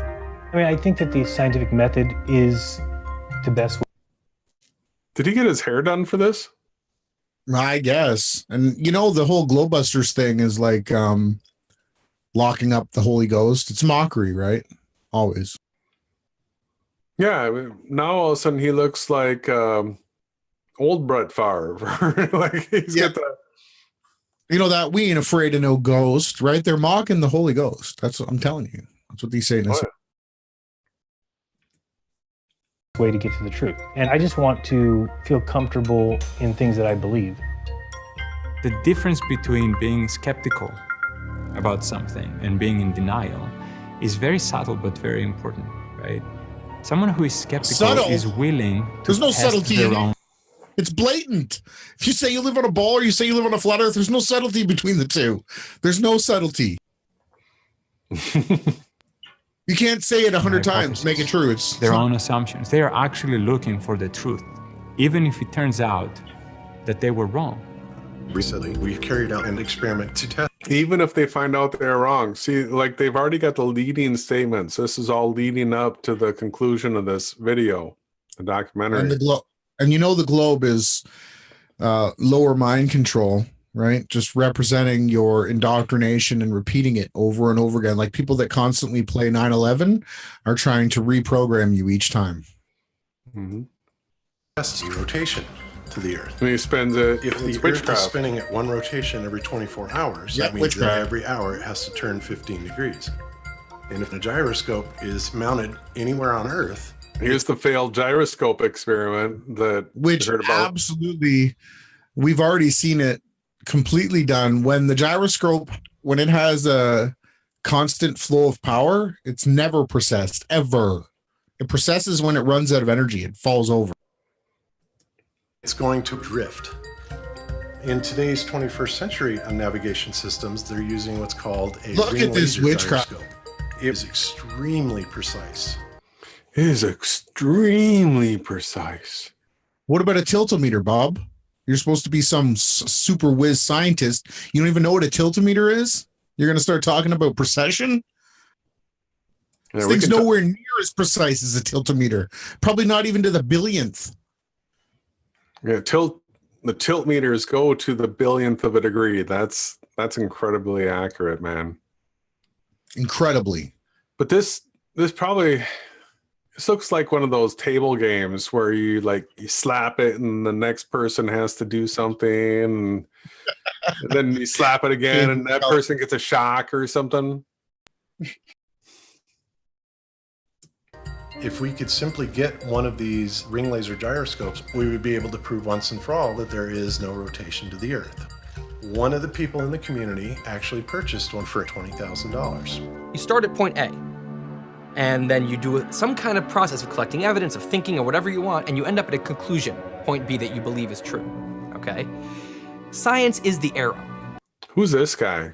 I mean, I think that the scientific method is the best way. Did he get his hair done for this? I guess. And you know, the whole Globebusters thing is like locking up the Holy Ghost. It's mockery, right? Always. Yeah, I mean, now all of a sudden he looks like old Brett Favre. Like he's got the. You know that we ain't afraid of no ghost, right? They're mocking the Holy Ghost. That's what I'm telling you. That's what these Satanists. Way to get to the truth. And I just want to feel comfortable in things that I believe. The difference between being skeptical about something and being in denial is very subtle but very important, right? Someone who is skeptical is willing to There's no test subtlety their in it. own. It's blatant. If you say you live on a ball or you say you live on a flat earth, there's no subtlety between the two. There's no subtlety. You can't say it 100 times, make it true. It's their own assumptions. They are actually looking for the truth, even if it turns out that they were wrong. Recently, we carried out an experiment to test. Even if they find out they're wrong. See, like they've already got the leading statements. This is all leading up to the conclusion of this video, the documentary. And the globe is lower mind control, right? Just representing your indoctrination and repeating it over and over again. Like people that constantly play 9/11 are trying to reprogram you each time. Mm-hmm. Tests the rotation to the Earth. And he spends it. If the Earth is spinning at one rotation every 24 hours, that means that every hour it has to turn 15 degrees. And if the gyroscope is mounted anywhere on Earth, here's the failed gyroscope experiment that which you heard about. Absolutely, we've already seen it completely done. When the gyroscope, when it has a constant flow of power, it's never processed ever. It processes when it runs out of energy. It falls over. It's going to drift. In today's 21st century navigation systems, they're using what's called a look at this witchcraft. It is extremely precise. It is extremely precise. What about a tiltometer, Bob? You're supposed to be some super whiz scientist. You don't even know what a tiltometer is? You're going to start talking about precession? Yeah, this thing's nowhere near as precise as a tiltometer. Probably not even to the billionth. Yeah, the tilt meters go to the billionth of a degree. That's incredibly accurate, man. Incredibly. But this looks like one of those table games where you slap it and the next person has to do something, and then you slap it again and that person gets a shock or something. If we could simply get one of these ring laser gyroscopes, we would be able to prove once and for all that there is no rotation to the Earth. One of the people in the community actually purchased one for $20,000. You start at point A, and then you do some kind of process of collecting evidence, of thinking, or whatever you want, and you end up at a conclusion, point B, that you believe is true, okay? Science is the arrow. Who's this guy?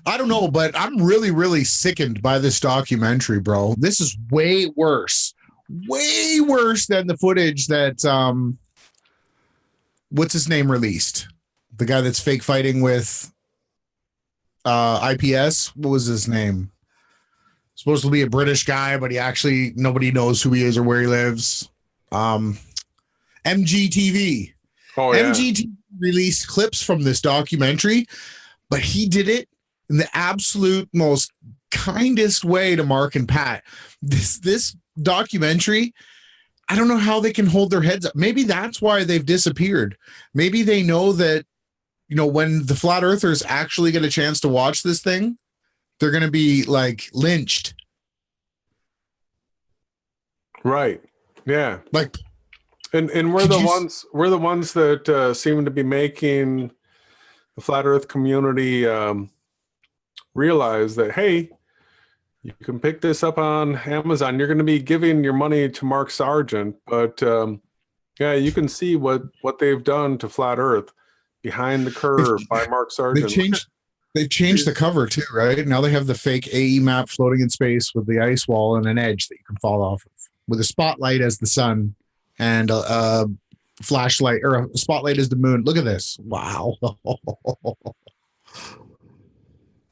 I don't know, but I'm really, really sickened by this documentary, bro. This is way worse than the footage that, what's his name released? The guy that's fake fighting with IPS. What was his name? Supposed to be a British guy, but nobody knows who he is or where he lives. MGTV. Oh, yeah. MGTV released clips from this documentary, but he did it in the absolute most kindest way to Mark and Pat. This documentary, I don't know how they can hold their heads up. Maybe that's why they've disappeared. Maybe they know that, when the flat earthers actually get a chance to watch this thing, they're going to be lynched. Right. Yeah. And we're the ones that seem to be making the flat earth community realize that, hey, you can pick this up on Amazon. You're going to be giving your money to Mark Sargent, but yeah, you can see what they've done to flat earth. Behind the Curve by Mark Sargent. They've changed the cover too, right? Now they have the fake AE map floating in space with the ice wall and an edge that you can fall off of, with a spotlight as the sun and a flashlight, or a spotlight as the moon. Look at this. Wow.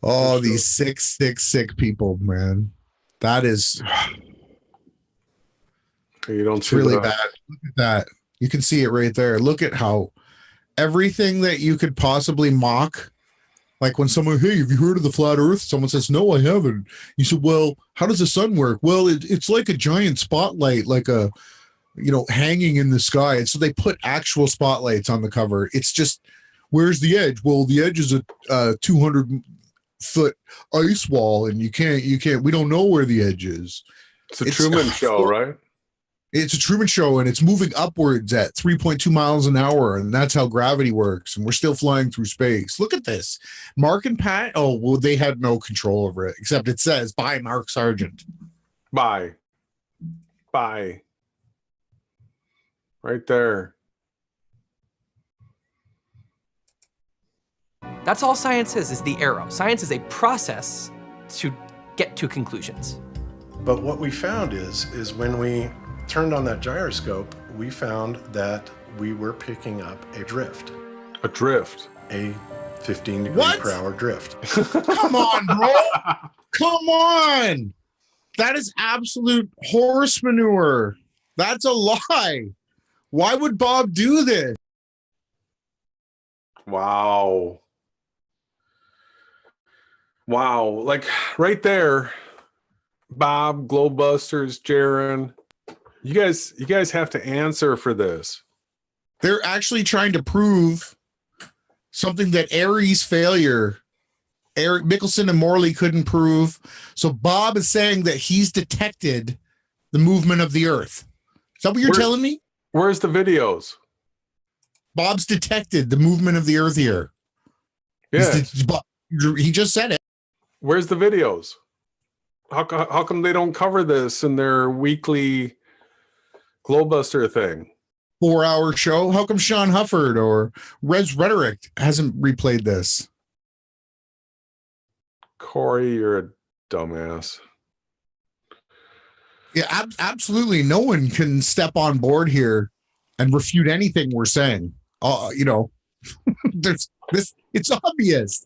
Oh, these sick people, man. That is it's really bad. Look at that. You can see it right there. Look at how everything that you could possibly mock, like when someone, hey, have you heard of the flat earth? Someone says, no, I haven't. You said, well, how does the sun work? Well, it's like a giant spotlight, like a, hanging in the sky. And so they put actual spotlights on the cover. It's just, where's the edge? Well, the edge is a 200-foot ice wall, and you can't, we don't know where the edge is. It's a Truman Show, right? It's a Truman Show, and it's moving upwards at 3.2 miles an hour, and that's how gravity works, and we're still flying through space. Look at this. Mark and Pat, oh, well, they had no control over it, except it says, by Mark Sargent. Bye. Right there. That's all science is the arrow. Science is a process to get to conclusions. But what we found is when we turned on that gyroscope, we found that we were picking up a drift. A drift. A 15 degree per hour drift. Come on, bro. Come on. That is absolute horse manure. That's a lie. Why would Bob do this? Wow. Wow. Like right there, Bob, globebusters, Jaron, you guys have to answer for this. They're actually trying to prove something that Aries' failure, Eric Mickelson and Morley couldn't prove. So Bob is saying that he's detected the movement of the earth. Is that what you're telling me? Where's the videos? Bob's detected the movement of the earth here. Yeah. He just said it. Where's the videos? How come they don't cover this in their weekly Globebuster thing? 4-hour show? How come Sean Hufford or Res Rhetoric hasn't replayed this? Corey, you're a dumbass. Yeah, absolutely. No one can step on board here and refute anything we're saying. There's this. It's obvious.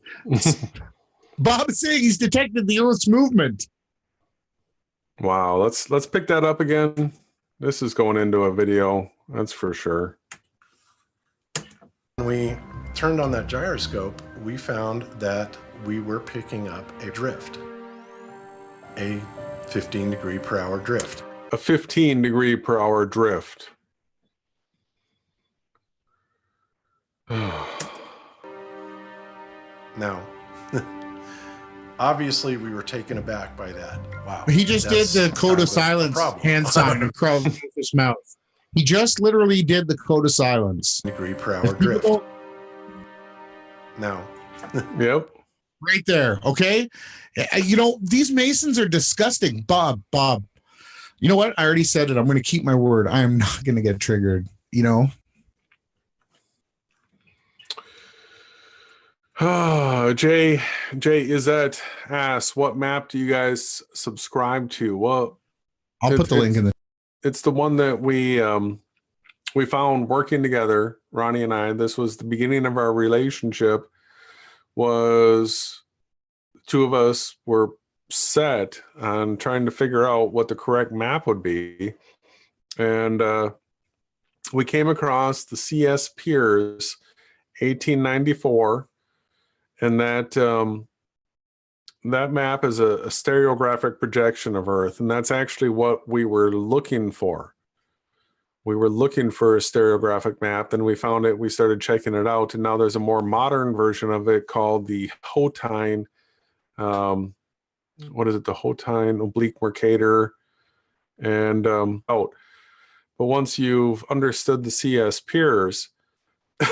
Bob is saying he's detected the Earth's movement. Wow, let's pick that up again. This is going into a video, that's for sure. When we turned on that gyroscope, we found that we were picking up a drift. A 15 degree per hour drift. A 15 degree per hour drift. Now, obviously we were taken aback by that. Wow. He just did the code of silence hand sign across his mouth. He just literally did the code of silence. Degree per hour drift. Now. Yep. Right there. Okay. These Masons are disgusting. Bob. You know what? I already said it. I'm going to keep my word. I am not going to get triggered. Jay Izzet asks, what map do you guys subscribe to? Well, I'll put the link in the. It's the one that we found working together, Ronnie and I. This was the beginning of our relationship. Was two of us were set on trying to figure out what the correct map would be, and we came across the CS Piers 1894. And that map is a stereographic projection of Earth, and that's actually what we were looking for. We were looking for a stereographic map, then we found it, we started checking it out, and now there's a more modern version of it called the Hotine, what is it, the Hotine Oblique Mercator, and out. But once you've understood the CS Piers,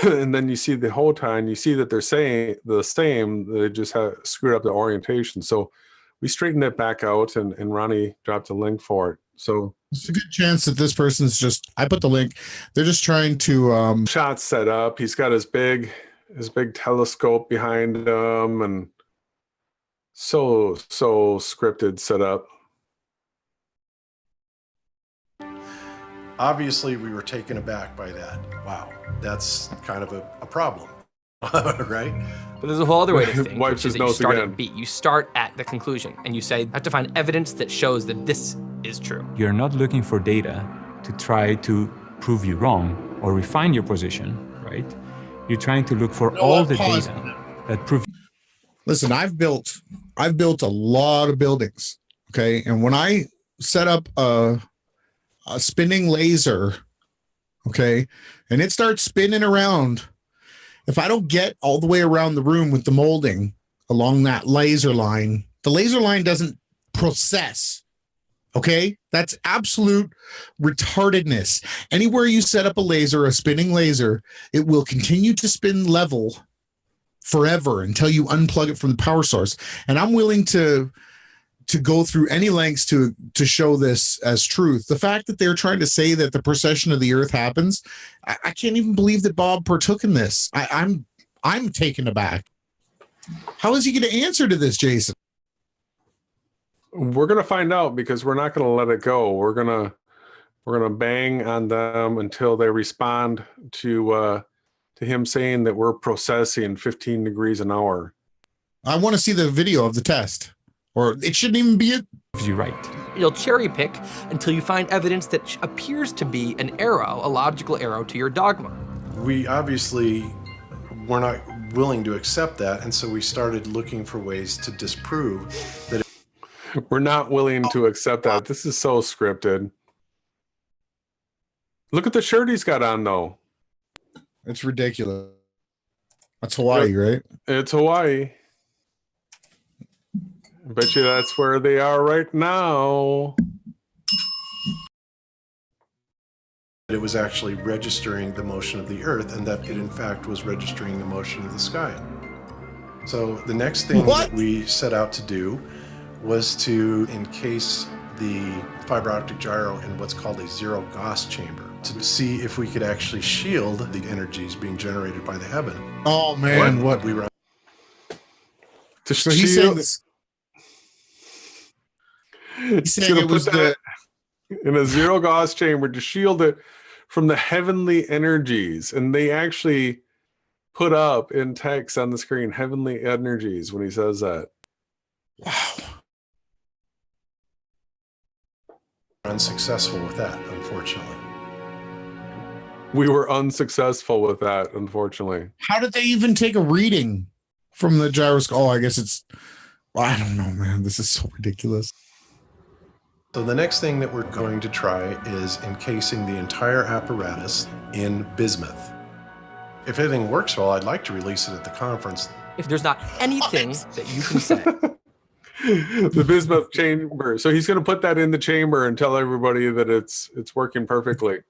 and then you see the whole time, you see that they're saying the same, they just have screwed up the orientation. So we straightened it back out, and Ronnie dropped a link for it. So it's a good chance that this person's I put the link. They're just trying to shots set up. He's got his big telescope behind him, and so scripted set up. Obviously, we were taken aback by that. Wow, that's kind of a problem, right? But there's a whole other way to think, Wipes which is his that you nose start again. at B. You start at the conclusion, and you say, I have to find evidence that shows that this is true. You're not looking for data to try to prove you wrong or refine your position, right? You're trying to look for all the data that prove. Listen, I've built a lot of buildings, okay? And when I set up a spinning laser, okay, and it starts spinning around, if I don't get all the way around the room with the molding along that laser line, the laser line doesn't process. Okay, that's absolute retardedness. Anywhere you set up a spinning laser, it will continue to spin level forever until you unplug it from the power source. And I'm willing to go through any lengths to show this as truth. The fact that they're trying to say that the precession of the earth happens, I can't even believe that Bob partook in this. I'm taken aback. How is he going to answer to this, Jason? We're gonna find out, because we're not gonna let it go. We're gonna bang on them until they respond to to him saying that we're processing 15 degrees an hour. I want to see the video of the test, or it shouldn't even be it. You're right. You'll cherry pick until you find evidence that appears to be an arrow, a logical arrow to your dogma. We obviously were not willing to accept that, and so we started looking for ways to disprove that. We're not willing to accept that. This is so scripted. Look at the shirt he's got on, though. It's ridiculous. That's Hawaii, right? It's Hawaii. I bet you that's where they are right now. It was actually registering the motion of the Earth, and that it in fact was registering the motion of the sky. So the next thing that we set out to do was to encase the fiber optic gyro in what's called a zero Gauss chamber to see if we could actually shield the energies being generated by the heaven. Oh man, what we were to so he's saying this. He's saying it was in a zero Gauss chamber to shield it from the heavenly energies, and they actually put up in text on the screen heavenly energies when he says that. Wow. Unsuccessful with that, unfortunately. We were unsuccessful with that, unfortunately. How did they even take a reading from the gyroscope? Oh, I guess it's, I don't know, man. This is so ridiculous. So the next thing that we're going to try is encasing the entire apparatus in bismuth. If everything works well, I'd like to release it at the conference. If there's not anything that you can say. The bismuth chamber. So he's going to put that in the chamber and tell everybody that it's working perfectly.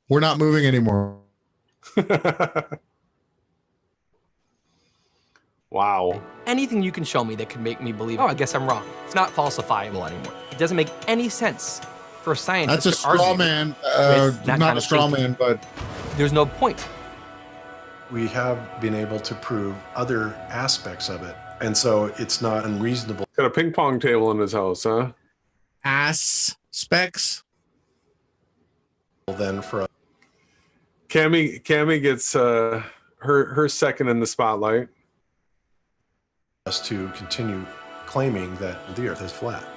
We're not moving anymore. Wow. Anything you can show me that could make me believe, oh, I guess I'm wrong. It's not falsifiable anymore. It doesn't make any sense for a scientist That's a to argue straw man. with that Not kind a of straw thinking. man, but There's no point. We have been able to prove other aspects of it, and so it's not unreasonable. Got a ping pong table in his house, huh? Ass specs. Then for Cammy gets her second in the spotlight. Us to continue claiming that the Earth is flat.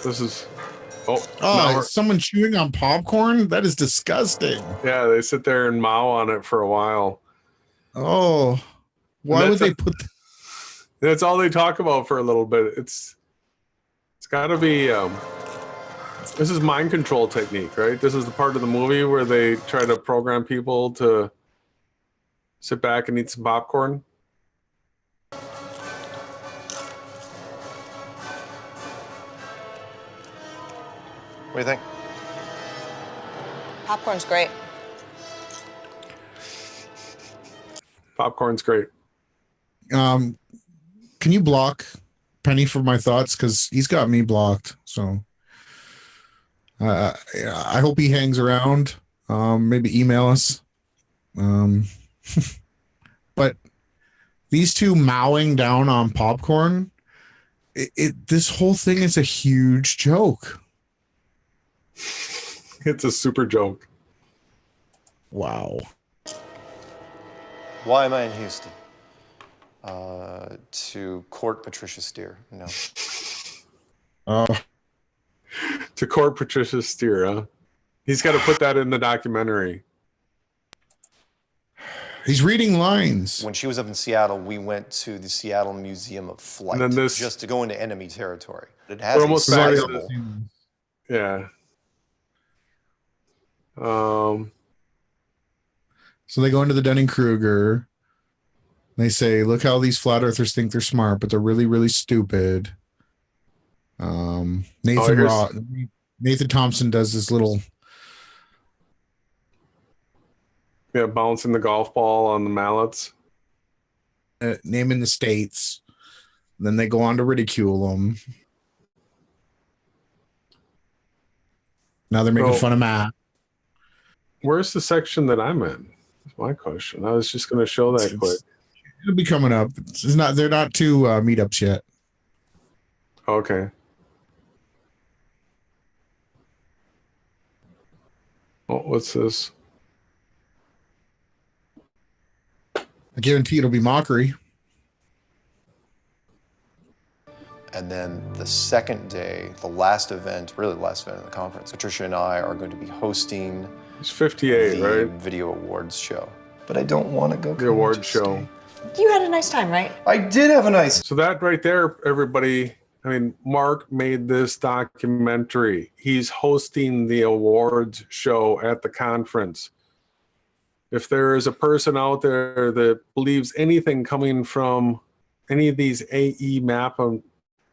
This is is someone chewing on popcorn? That is disgusting. Yeah, they sit there and mow on it for a while. Oh, why would they put that's all they talk about for a little bit. It's got to be this is mind control technique, right? This is the part of the movie where they try to program people to sit back and eat some popcorn. What do you think? Popcorn's great. Popcorn's great. Can you block Penny for my thoughts? Because he's got me blocked. So I hope he hangs around. Maybe email us. But these two mowing down on popcorn, this whole thing is a huge joke. It's a super joke. Wow. Why am I in Houston? To court Patricia Steer. No. To court Patricia Steer, huh? He's got to put that in the documentary. He's reading lines. When she was up in Seattle, we went to the Seattle Museum of Flight just to go into enemy territory. It has almost sizable. Yeah. So they go into the Dunning-Kruger. They say, look how these flat earthers think they're smart, but they're really, really stupid. Nathan Thompson does this little bouncing the golf ball on the mallets. Naming the states. Then they go on to ridicule them. Now they're making fun of Matt. Where's the section that I'm in? That's my question. I was just going to show that quick. It'll be coming up. They're not two meetups yet. Okay. Oh, what's this? I guarantee it'll be mockery. And then the second day, the last event, really the last event of the conference, Patricia and I are going to be hosting it's 58, the right? video awards show. But I don't want to go. The award show. You had a nice time, right? I did have a nice. So that right there, everybody. I mean, Mark made this documentary. He's hosting the awards show at the conference. If there is a person out there that believes anything coming from any of these AE map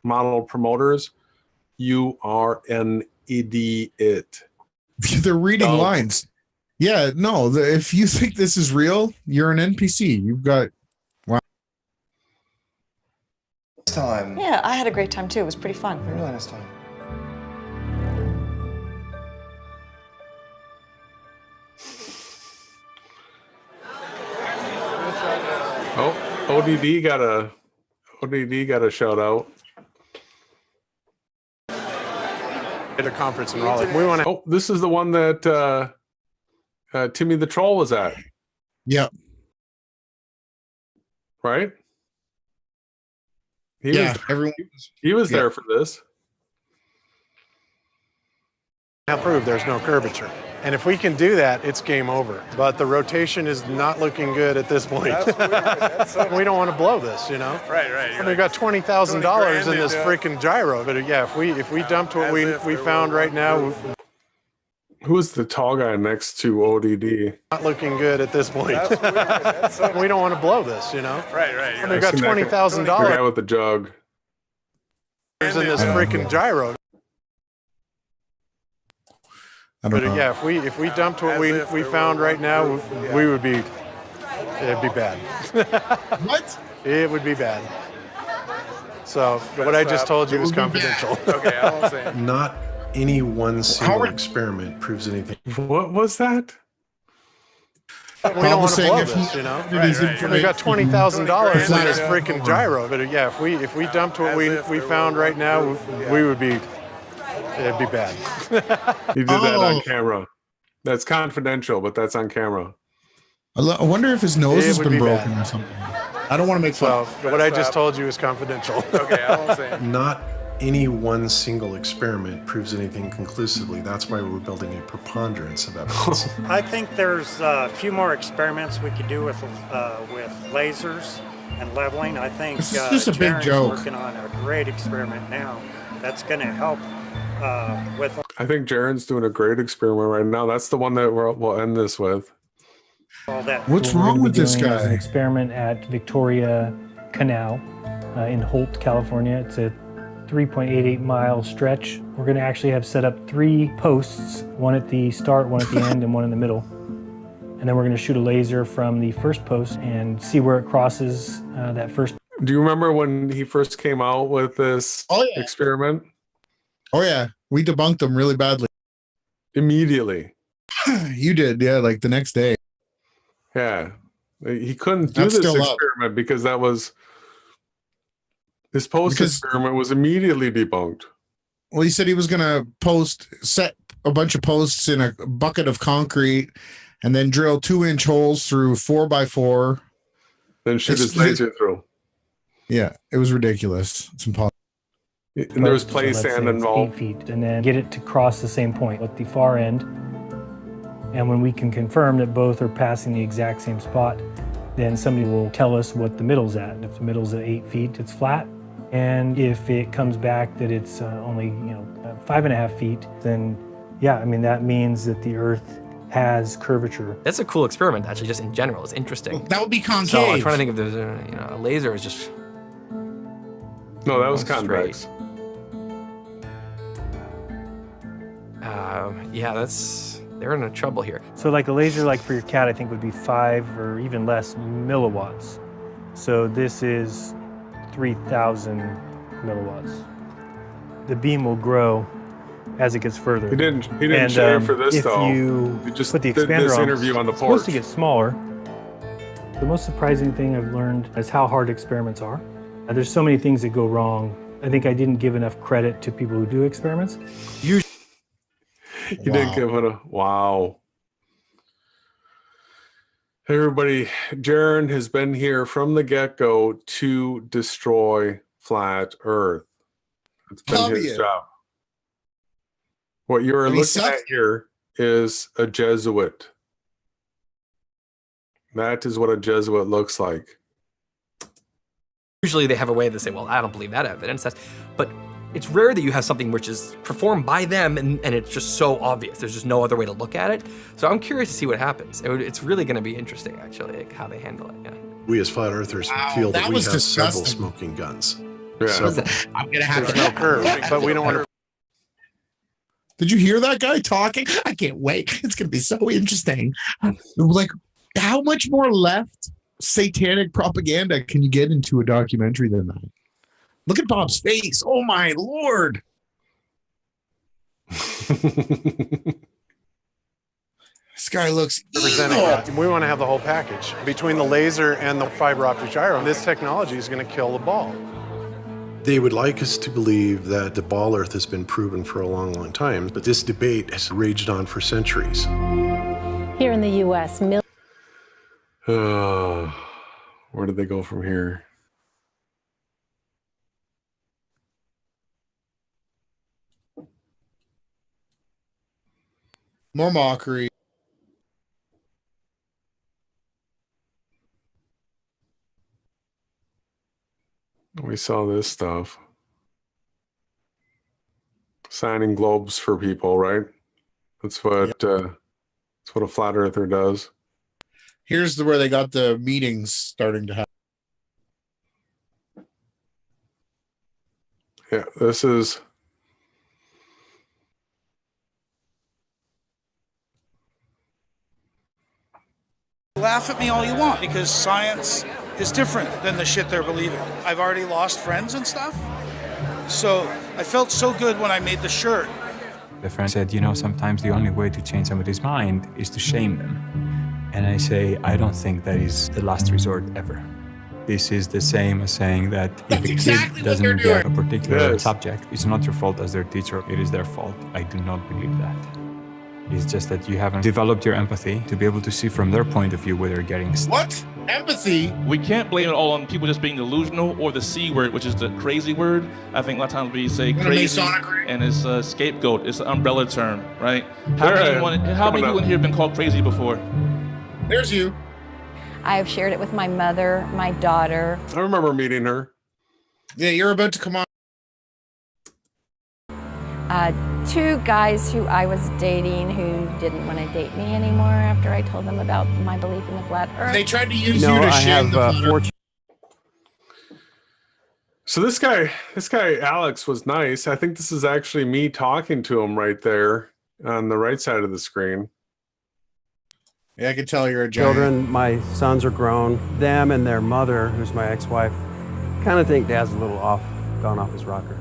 model promoters, you are an idiot. They're reading lines. Yeah, no, if you think this is real, you're an NPC. You've got, wow. Time. Yeah, I had a great time too. It was pretty fun. Really nice time. Oh, ODD got a shout out. At a conference in Raleigh. We want to. Oh, this is the one that Timmy the Troll was at. Yep. Right? Everyone. He was there for this. Now prove there's no curvature. And if we can do that, it's game over. But the rotation is not looking good at this point. We don't want to blow this, you know? Right. And we've got $20,000 in this freaking gyro. But yeah, if we dumped what we found right now. Who's the tall guy next to ODD? Not looking good at this point. We don't want to blow this, you know? Right. And we've got $20,000 The guy with the jug. in this freaking gyro. But yeah, if we dumped what we found right now, it'd be bad. What? It would be bad. So what I just told you was confidential. Okay, I won't say it. Not any one single experiment proves anything. What was that? We don't want to blow this, you know? We've got $20,000 in this freaking gyro. But yeah, if we dumped what we found right now, it'd be bad. You did that on camera. That's confidential, but that's on camera. I wonder if his nose has been broken or something. I don't want to make fun. So what I just told you is confidential. Okay, I won't say it. Not any one single experiment proves anything conclusively. That's why we're building a preponderance of evidence. I think there's a few more experiments we could do with lasers and leveling. I think this is just a big Jaren's joke. working on a great experiment now that's going to help with. I think Jaren's doing a great experiment right now. That's the one that we'll end this with. All that. What's What we're wrong gonna with be this doing is an guy? experiment at Victoria Canal in Holt, California. It's a 3.88 mile stretch. We're going to actually have set up 3 posts, one at the start, one at the end, and one in the middle. And then we're going to shoot a laser from the first post and see where it crosses that first. Do you remember when he first came out with this experiment? Oh yeah, we debunked them really badly. Immediately. You did, yeah, like the next day. Yeah. He couldn't do That's this still up. experiment because that was his post experiment was immediately debunked. Well, he said he was going to set a bunch of posts in a bucket of concrete and then drill 2-inch holes through 4x4. Then shoot his laser through. Yeah, it was ridiculous. It's impossible. And there was play So let's sand say it's involved. 8 feet, and then get it to cross the same point at the far end. And when we can confirm that both are passing the exact same spot, then somebody will tell us what the middle's at. If the middle's at 8 feet, it's flat. And if it comes back that it's only 5.5 feet, then yeah, I mean that means that the Earth has curvature. That's a cool experiment, actually, just in general. It's interesting. That would be concave. So I'm trying to think if there's a laser is just. No, that was straight. convex. Yeah, they're in trouble here. So like a laser like for your cat, I think would be 5 or even less milliwatts. So this is 3,000 milliwatts. The beam will grow as it gets further. He didn't share for this if though. You He just put the did expander this on, interview on the it's supposed porch. to get smaller. The most surprising thing I've learned is how hard experiments are. There's so many things that go wrong. I think I didn't give enough credit to people who do experiments. He didn't give it a wow. Everybody, Jaron has been here from the get-go to destroy flat Earth. It's been his job. What you're looking at here is a Jesuit. That is what a Jesuit looks like. Usually they have a way to say, well, I don't believe that evidence. But it's rare that you have something which is performed by them and it's just so obvious. There's just no other way to look at it. So I'm curious to see what happens. It's really going to be interesting, actually, like how they handle it. Yeah. We as flat earthers feel that we have several smoking guns. Yeah. So I'm gonna have no curve, but we don't want to. Did you hear that guy talking? I can't wait. It's gonna be so interesting. Like, how much more left satanic propaganda can you get into a documentary than that? Look at Bob's face. Oh my Lord. This guy looks evil. We want to have the whole package. Between the laser and the fiber optic gyro, this technology is going to kill the ball. they would like us to believe that the ball Earth has been proven for a long, long time, but this debate has raged on for centuries. Here in the U.S., where did they go from here? More mockery. We saw this stuff. Signing globes for people, right? That's what that's what a flat earther does. Here's where they got the meetings starting to happen. Yeah, this is Laugh at me all you want, because science is different than the shit they're believing. I've already lost friends and stuff, so I felt so good when I made the shirt. The friend said, you know, sometimes the only way to change somebody's mind is to shame them. And I say, I don't think that is the last resort ever. This is the same as saying that if a kid doesn't get a particular subject, it's not your fault as their teacher, it is their fault. I do not believe that. It's just that you haven't developed your empathy to be able to see from their point of view where they're getting stuck. What? Empathy? We can't blame it all on people just being delusional or the C word, which is the crazy word. I think a lot of times we say crazy and it's a scapegoat, it's an umbrella term, right? How many people in here have been called crazy before? There's you. I've shared it with my mother, my daughter. I remember meeting her. Yeah, you're about to come on. Two guys who I was dating who didn't want to date me anymore after I told them about my belief in the flat earth. They tried to use you to shame the flat earth. So this guy Alex was nice. I think this is actually me talking to him right there on the right side of the screen. Yeah, I can tell you're a giant. Children, my sons are grown. Them and their mother, who's my ex-wife, kind of think Dad's a little gone off his rocker.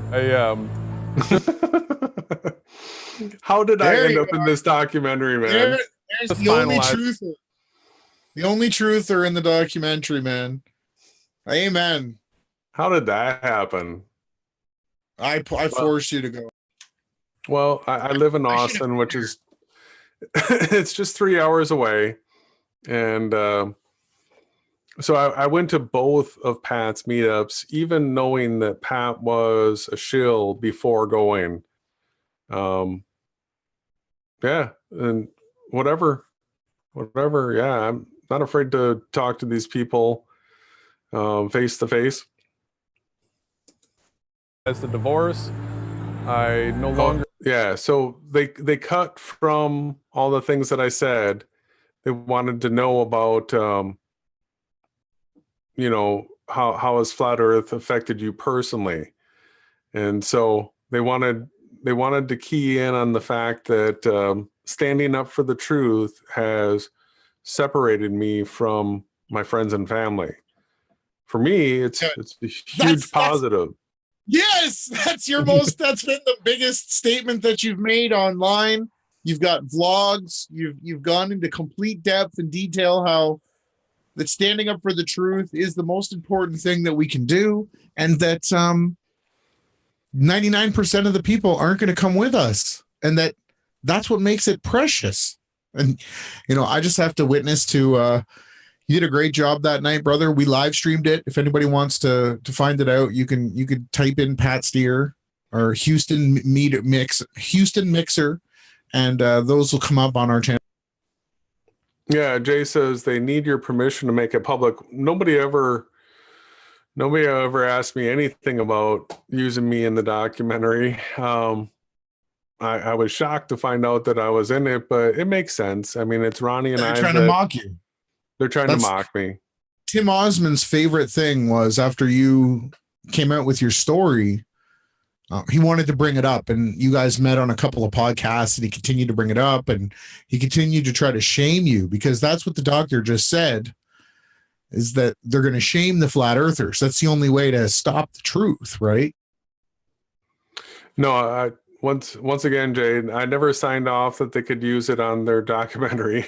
How did I end up in this documentary, man? There's the only truther. The only truther in the documentary, man. Amen. How did that happen? I forced you to go. Well, I live in Austin, which is it's just 3 hours away, and so I went to both of Pat's meetups, even knowing that Pat was a shill before going. Yeah, and whatever. Yeah, I'm not afraid to talk to these people face to face. As the divorce, I no longer. Yeah, so they cut from all the things that I said. They wanted to know about, you know, how has flat Earth affected you personally, and so they wanted to key in on the fact that standing up for the truth has separated me from my friends and family. For me, it's a huge positive. Yes, that's been the biggest statement that you've made online. You've got vlogs, you've gone into complete depth and detail how that standing up for the truth is the most important thing that we can do, and that 99% of the people aren't going to come with us, and that's what makes it precious. And you know, I just have to witness to You did a great job that night, brother. We live streamed it. If anybody wants to find it out, you could type in Pat Steer or Houston Mixer, and those will come up on our channel. Yeah, Jay says they need your permission to make it public. Nobody ever asked me anything about using me in the documentary. I was shocked to find out that I was in it, but it makes sense. I mean, it's Ronnie and They're trying to mock you. They're trying to mock me. Tim Osmond's favorite thing was after you came out with your story, he wanted to bring it up, and you guys met on a couple of podcasts, and he continued to bring it up, and he continued to try to shame you, because that's what the doctor just said, is that they're going to shame the flat earthers. That's the only way to stop the truth, right? No, once again, Jade, I never signed off that they could use it on their documentary.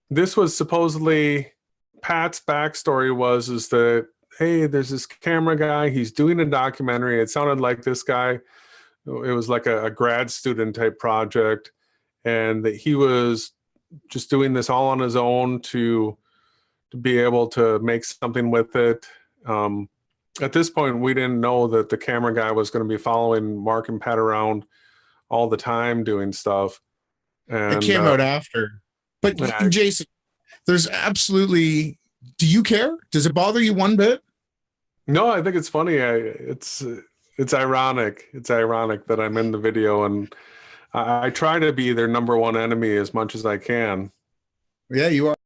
This was supposedly Pat's backstory is that, hey, there's this camera guy, he's doing a documentary. It sounded like this guy, it was like a grad student type project, and that he was just doing this all on his own to be able to make something with it. At this point, we didn't know that the camera guy was going to be following Mark and Pat around all the time doing stuff. And it came out after. But Jason, there's absolutely, do you care? Does it bother you one bit? No, I think it's funny. It's ironic. It's ironic that I'm in the video, and I try to be their number one enemy as much as I can. Yeah, you are.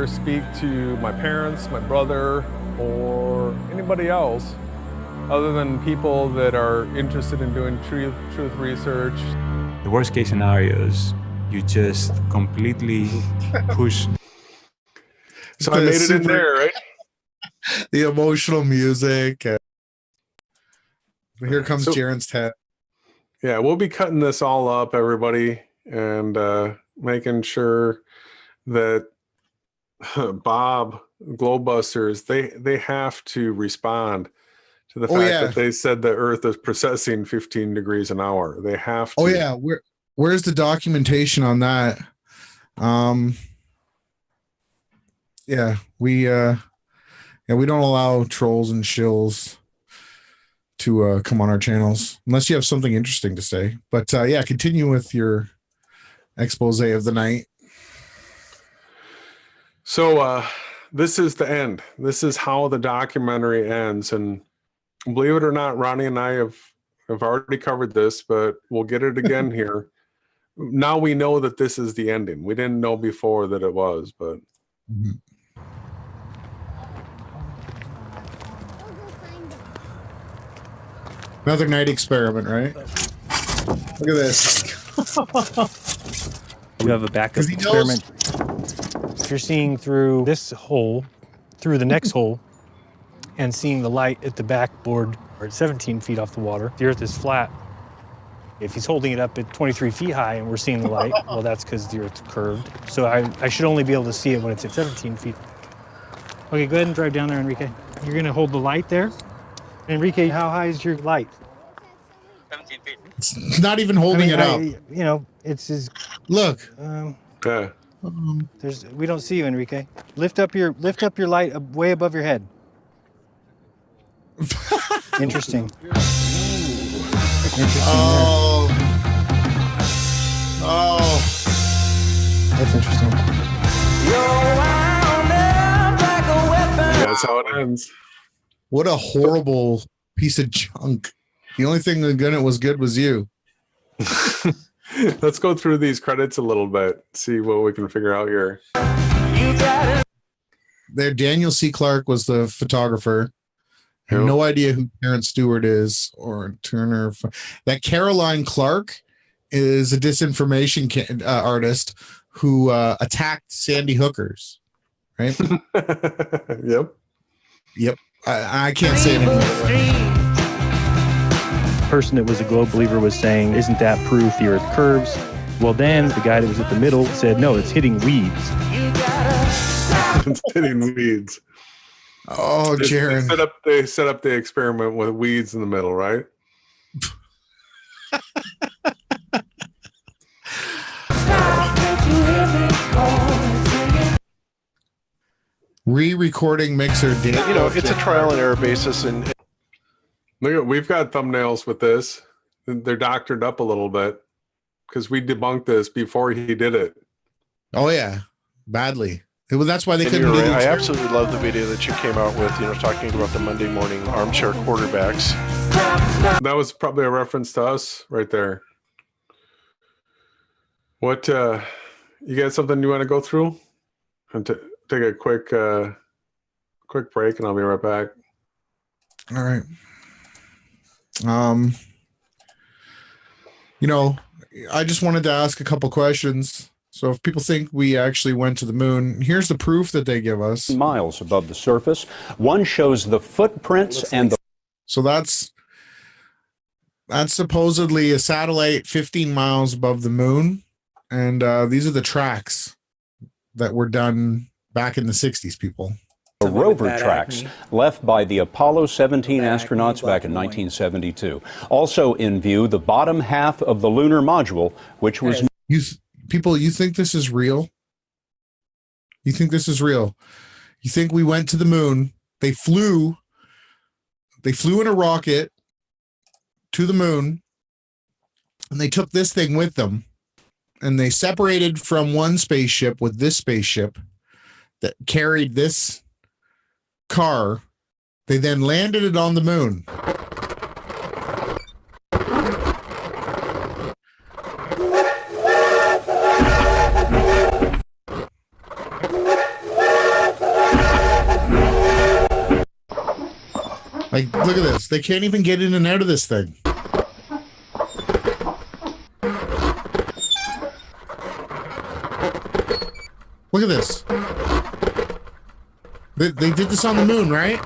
Speak to my parents, my brother, or anybody else other than people that are interested in doing truth research. The worst case scenarios, you just completely push. So I made it in there, right? The emotional music. Here comes Jaren's tat. Yeah, we'll be cutting this all up, everybody, and making sure that Bob, globebusters, they have to respond to the fact that they said the Earth is precessing 15 degrees an hour. They have to. Oh yeah, where's the documentation on that? Yeah, we don't allow trolls and shills to come on our channels unless you have something interesting to say. But yeah, continue with your expose of the night. So this is the end. This is how the documentary ends. And believe it or not, Ronnie and I have already covered this, but we'll get it again here. Now we know that this is the ending. We didn't know before that it was, but. Mm-hmm. Another night experiment, right? Look at this. You have a backup experiment. If you're seeing through this hole, through the next hole, and seeing the light at the backboard, or at 17 feet off the water, the Earth is flat. If he's holding it up at 23 feet high and we're seeing the light, well, that's because the Earth's curved. So I should only be able to see it when it's at 17 feet. Okay, go ahead and drive down there, Enrique. You're going to hold the light there. Enrique, how high is your light? 17 feet. It's not even holding it up. You know, it's his. Look. We don't see you, Enrique. Lift up your light way above your head. Interesting. Oh. That's interesting. That's how it ends. What a horrible piece of junk. The only thing that was good was you. Let's go through these credits a little bit, see what we can figure out here. There, Daniel C. Clark was the photographer. I have no idea who Terrence Stewart is or Turner. That Caroline Clark is a disinformation artist who attacked Sandy Hookers, right? Yep. I can't say it anymore. Person that was a globe believer was saying, isn't that proof the Earth curves? Well, then the guy that was at the middle said, no, it's hitting weeds. It's hitting weeds. Oh, Jaren. They set up the experiment with weeds in the middle, right? Re-recording mixer data. You know, it's a trial and error basis. And look at, we've got thumbnails with this. They're doctored up a little bit because we debunked this before he did it. Oh yeah, badly. Well, that's why they couldn't do right. these. I absolutely love the video that you came out with, you know, talking about the Monday morning armchair quarterbacks. That was probably a reference to us right there. What, you got something you want to go through? And take a quick break and I'll be right back. All right. You know, I just wanted to ask a couple questions. So if people think we actually went to the moon, here's the proof that they give us. Miles above the surface. One shows the footprints and the... So that's supposedly a satellite 15 miles above the moon. And these are the tracks that were done back in the 60s, people. The rover tracks left by the Apollo 17 astronauts back in 1972. Also in view, the bottom half of the lunar module, which was... People, you think this is real? You think this is real? You think we went to the moon? They flew in a rocket to the moon, and they took this thing with them, and they separated from one spaceship with this spaceship that carried this car. They then landed it on the moon. Like, look at this. They can't even get in and out of this thing. Look at this. They did this on the moon, right?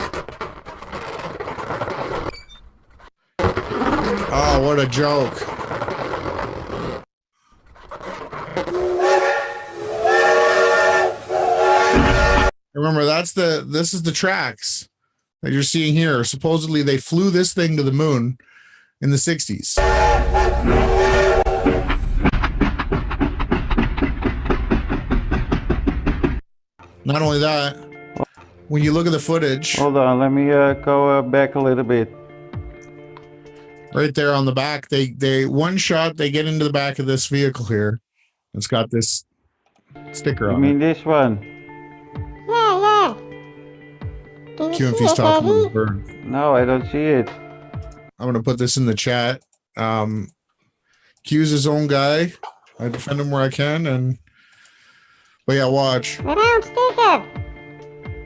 Oh, what a joke. Remember, this is the tracks that you're seeing here. Supposedly they flew this thing to the moon in the 60s. Not only that, when you look at the footage. Hold on, let me go back a little bit. Right there on the back, they one shot, they get into the back of this vehicle here. It's got this sticker on it. You mean this one? Yeah. QMF's talking to the bird. No, I don't see it. I'm gonna put this in the chat. Q's his own guy. I defend him where I can, but yeah, watch. The round sticker.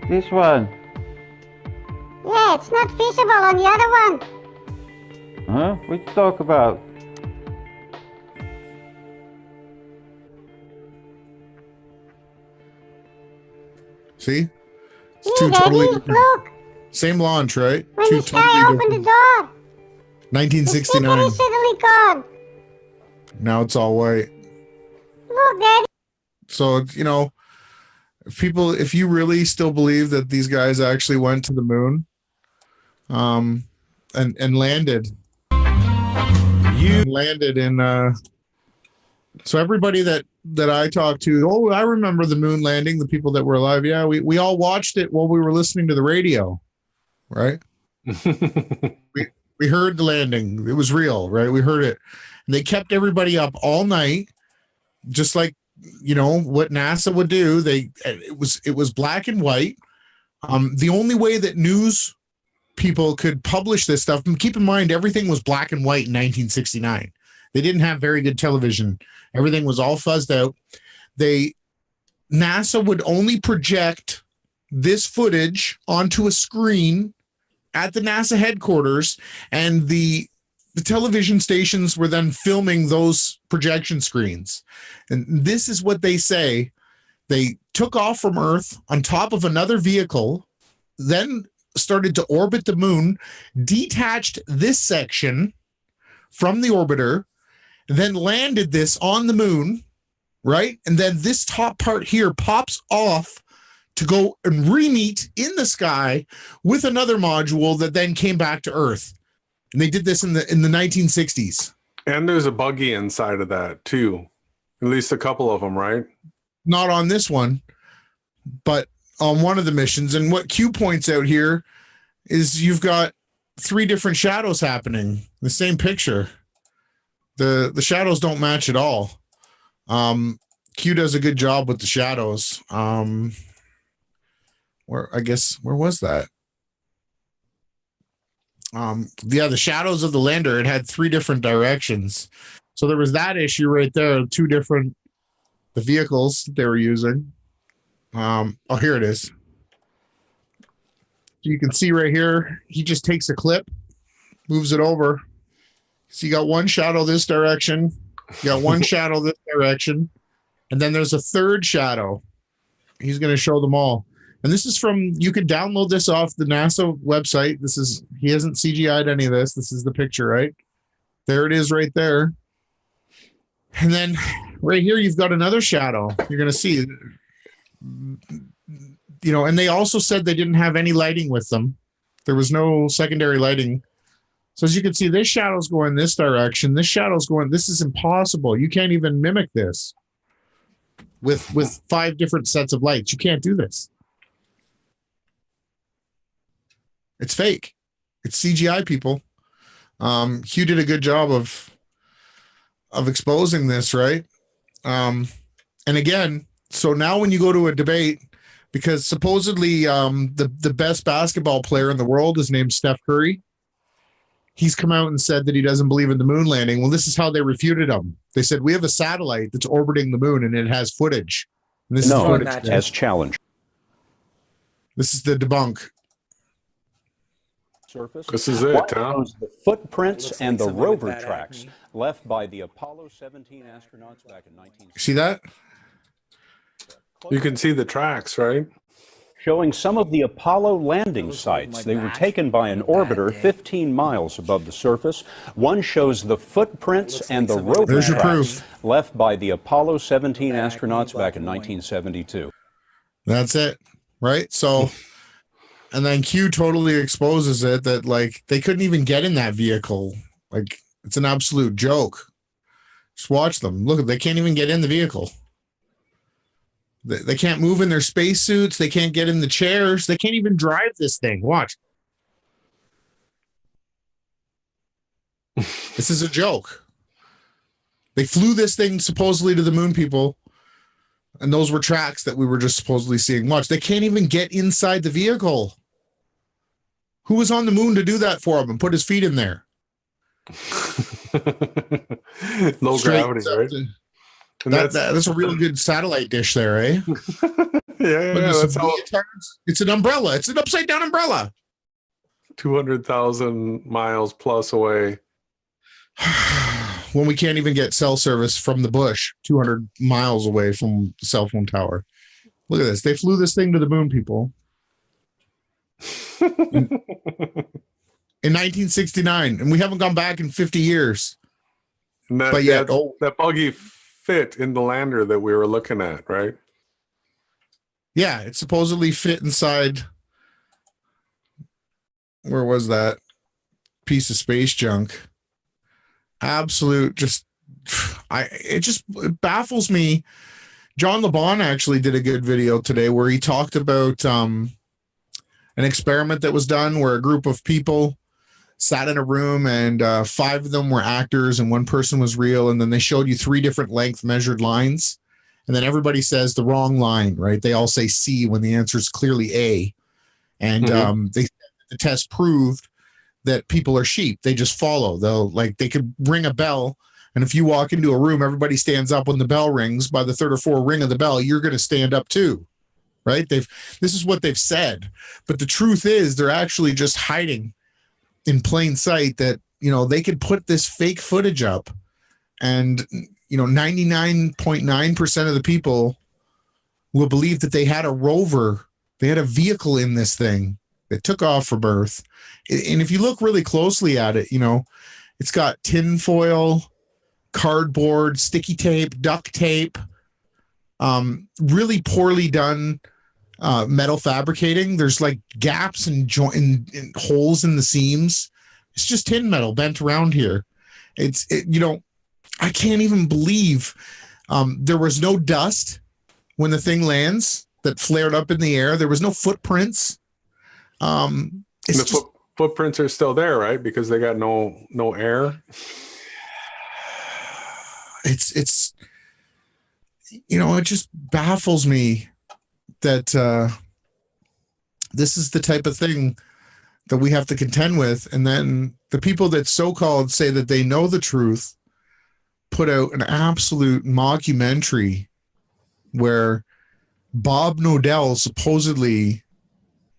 This one. Yeah, it's not visible on the other one. Huh? What you talk about? See? It's two totally different. Look. Same launch, right? When Two this guy opened the door. 1969. The sticker is suddenly gone. Now it's all white. Look, Daddy. So, you know, if you really still believe that these guys actually went to the moon, and landed, in, so everybody that I talked to, oh, I remember the moon landing, the people that were alive. Yeah, we all watched it while we were listening to the radio, right? we heard the landing. It was real, right? We heard it. And they kept everybody up all night, just like, you know, what NASA would do. It was black and white. The only way that news people could publish this stuff, and keep in mind, everything was black and white in 1969. They didn't have very good television. Everything was all fuzzed out. NASA would only project this footage onto a screen at the NASA headquarters, and the television stations were then filming those projection screens. And this is what they say. They took off from Earth on top of another vehicle, then started to orbit the moon, detached this section from the orbiter, then landed this on the moon, right? And then this top part here pops off to go and re-meet in the sky with another module that then came back to Earth. And they did this in the 1960s. And there's a buggy inside of that too. At least a couple of them, right? Not on this one, but on one of the missions. And what Q points out here is you've got 3 different shadows happening. The same picture. The shadows don't match at all. Q does a good job with the shadows. Where was that? The shadows of the lander, it had 3 different directions. So there was that issue right there, 2 different the vehicles they were using. Here it is. You can see right here, he just takes a clip, moves it over. So you got 1 shadow this direction, you got 1 shadow this direction, and then there's a 3rd shadow. He's going to show them all. And this is from, you could download this off the NASA website. He hasn't CGI'd any of this. This is the picture, right? There it is right there. And then right here, you've got another shadow. You're going to see, and they also said they didn't have any lighting with them. There was no secondary lighting. So as you can see, this shadow's going this direction. This shadow's going, this is impossible. You can't even mimic this with 5 different sets of lights. You can't do this. It's fake. It's CGI, people. Hugh did a good job of exposing this, right? And again, so now when you go to a debate, because supposedly the best basketball player in the world is named Steph Curry. He's come out and said that he doesn't believe in the moon landing. Well, this is how they refuted him. They said, we have a satellite that's orbiting the moon and it has footage. And this is footage. As challenged. This is the debunk. Surface. This is it, huh? The footprints and the rover tracks left by the Apollo 17 astronauts back in 1960. See that? You can see the tracks, right? Showing some of the Apollo landing sites. They were taken by an orbiter 15 miles above the surface. One shows the footprints and the rover tracks left by the Apollo 17 astronauts back in 1972. That's it, right? So, and then Q totally exposes it that, like, they couldn't even get in that vehicle. Like, it's an absolute joke. Just watch them. Look, they can't even get in the vehicle. They can't move in their spacesuits. They can't get in the chairs. They can't even drive this thing. Watch. This is a joke. They flew this thing supposedly to the moon, people. And those were tracks that we were just supposedly seeing. Watch. They can't even get inside the vehicle. Who was on the moon to do that for him and put his feet in there? Low gravity, right? That's a real good satellite dish there, eh? Yeah, that's how it's an umbrella. It's an upside down umbrella. 200,000 miles plus away. When we can't even get cell service from the bush, 200 miles away from the cell phone tower. Look at this. They flew this thing to the moon, people. In 1969, and we haven't gone back in 50 years. And that buggy fit in the lander that we were looking at, right? Yeah, it supposedly fit inside. Where was that piece of space junk? Absolute, it baffles me. John LeBon actually did a good video today where he talked about an experiment that was done where a group of people sat in a room and 5 of them were actors and 1 person was real. And then they showed you 3 different length measured lines. And then everybody says the wrong line, right? They all say C when the answer is clearly A. And the test proved that people are sheep. They just follow. They could ring a bell. And if you walk into a room, everybody stands up when the bell rings. By the 3rd or 4th ring of the bell, you're going to stand up too. Right? This is what they've said. But the truth is they're actually just hiding in plain sight that, they could put this fake footage up and, 99.9% of the people will believe that they had a rover. They had a vehicle in this thing that took off from Earth. And if you look really closely at it, it's got tin foil, cardboard, sticky tape, duct tape, really poorly done metal fabricating. There's like gaps and holes in the seams. It's just tin metal bent around here. I can't even believe there was no dust when the thing lands. that flared up in the air. There was no footprints. Footprints are still there, right? Because they got no air. It's it just baffles me that this is the type of thing that we have to contend with. And then the people that so-called say that they know the truth put out an absolute mockumentary where Bob Nodell supposedly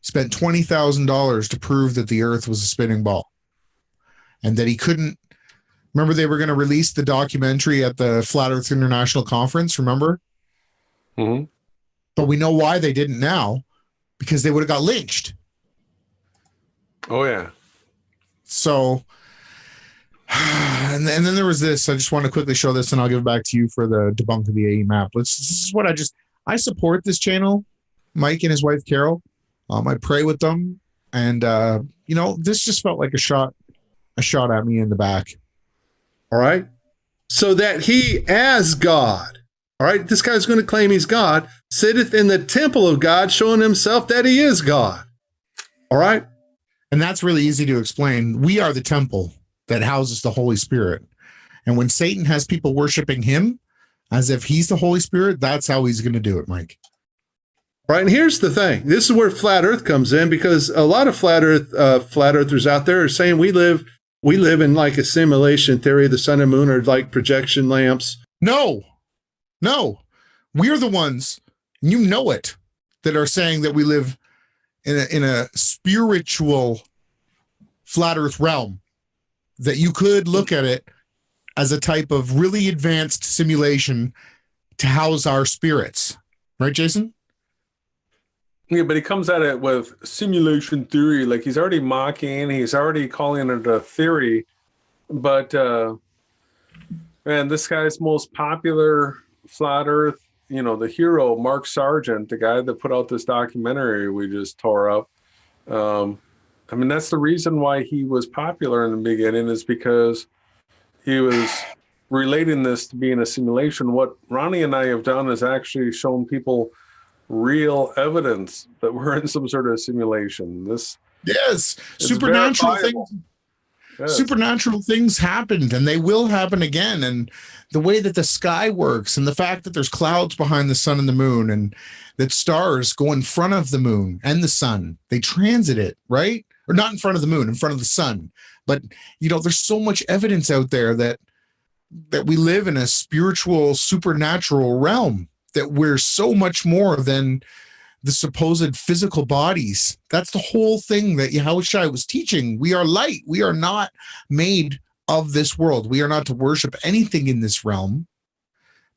spent $20,000 to prove that the earth was a spinning ball and that he couldn't. Remember, they were going to release the documentary at the Flat Earth International Conference, remember? Mm-hmm. But we know why they didn't now, because they would have got lynched. Oh, yeah. So, and then there was this. I just want to quickly show this, and I'll give it back to you for the debunk of the AE map. This is what I support this channel, Mike and his wife, Carol. I pray with them. And, this just felt like a shot at me in the back. All right. So that he, as God, all right, this guy's going to claim he's God, sitteth in the temple of God, showing himself that he is God. All right. And that's really easy to explain. We are the temple that houses the Holy Spirit. And when Satan has people worshiping him as if he's the Holy Spirit, that's how he's going to do it, Mike. Right. And here's the thing. This is where flat earth comes in, because a lot of flat earthers out there are saying we live in like a simulation theory. The sun and moon are like projection lamps. No, we're the ones, you know it, that are saying that we live in a spiritual flat earth realm, that you could look at it as a type of really advanced simulation to house our spirits. Right, Jason? Yeah, but he comes at it with simulation theory. Like, he's already mocking, he's already calling it a theory. But, man, this guy's most popular flat earth, the hero, Mark Sargent, the guy that put out this documentary we just tore up. That's the reason why he was popular in the beginning, is because he was relating this to being a simulation. What Ronnie and I have done is actually shown people real evidence that we're in some sort of simulation. Supernatural things. Yes. Supernatural things happened, and they will happen again. And the way that the sky works, and the fact that there's clouds behind the sun and the moon, and that stars go in front of the moon and the sun, they transit it, right? Or not in front of the moon, in front of the sun. But there's so much evidence out there that we live in a spiritual, supernatural realm, that we're so much more than the supposed physical bodies. That's the whole thing that Yahushua was teaching. We are light. We are not made of this world. We are not to worship anything in this realm.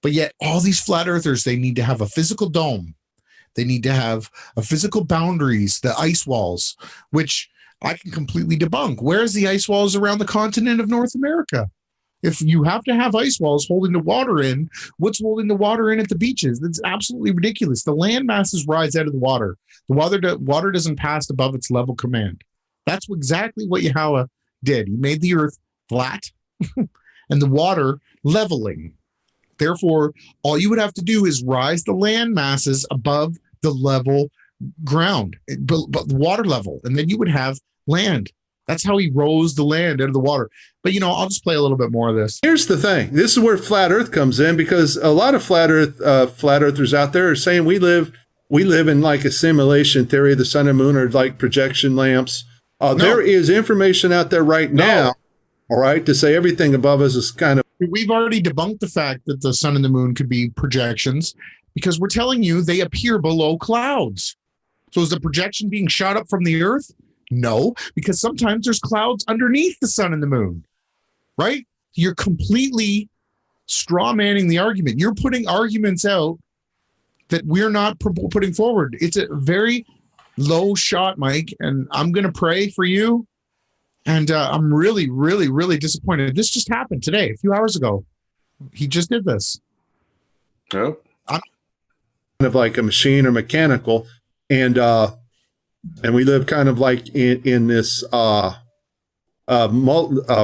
But yet all these flat earthers, they need to have a physical dome. They need to have a physical boundaries, the ice walls, which I can completely debunk. Where's the ice walls around the continent of North America? If you have to have ice walls holding the water in, what's holding the water in at the beaches? That's absolutely ridiculous. The land masses rise out of the water. The water doesn't pass above its level command. That's exactly what Yahweh did. He made the earth flat and the water leveling. Therefore, all you would have to do is rise the land masses above the level ground, but water level, and then you would have land. That's how he rose the land out of the water. But, I'll just play a little bit more of this. Here's the thing. This is where flat earth comes in, because a lot of flat earthers out there are saying we live in like a simulation theory. The sun and moon are like projection lamps. There is information out there right now, all right, to say everything above us is kind of... We've already debunked the fact that the sun and the moon could be projections, because we're telling you they appear below clouds. So is the projection being shot up from the earth? No, because sometimes there's clouds underneath the sun and the moon, right? You're completely straw manning the argument. You're putting arguments out that we're not putting forward. It's a very low shot, Mike, and I'm going to pray for you. And I'm really, really, really disappointed. This just happened today, a few hours ago. He just did this. Oh. Kind of like a machine or mechanical. And we live kind of like in this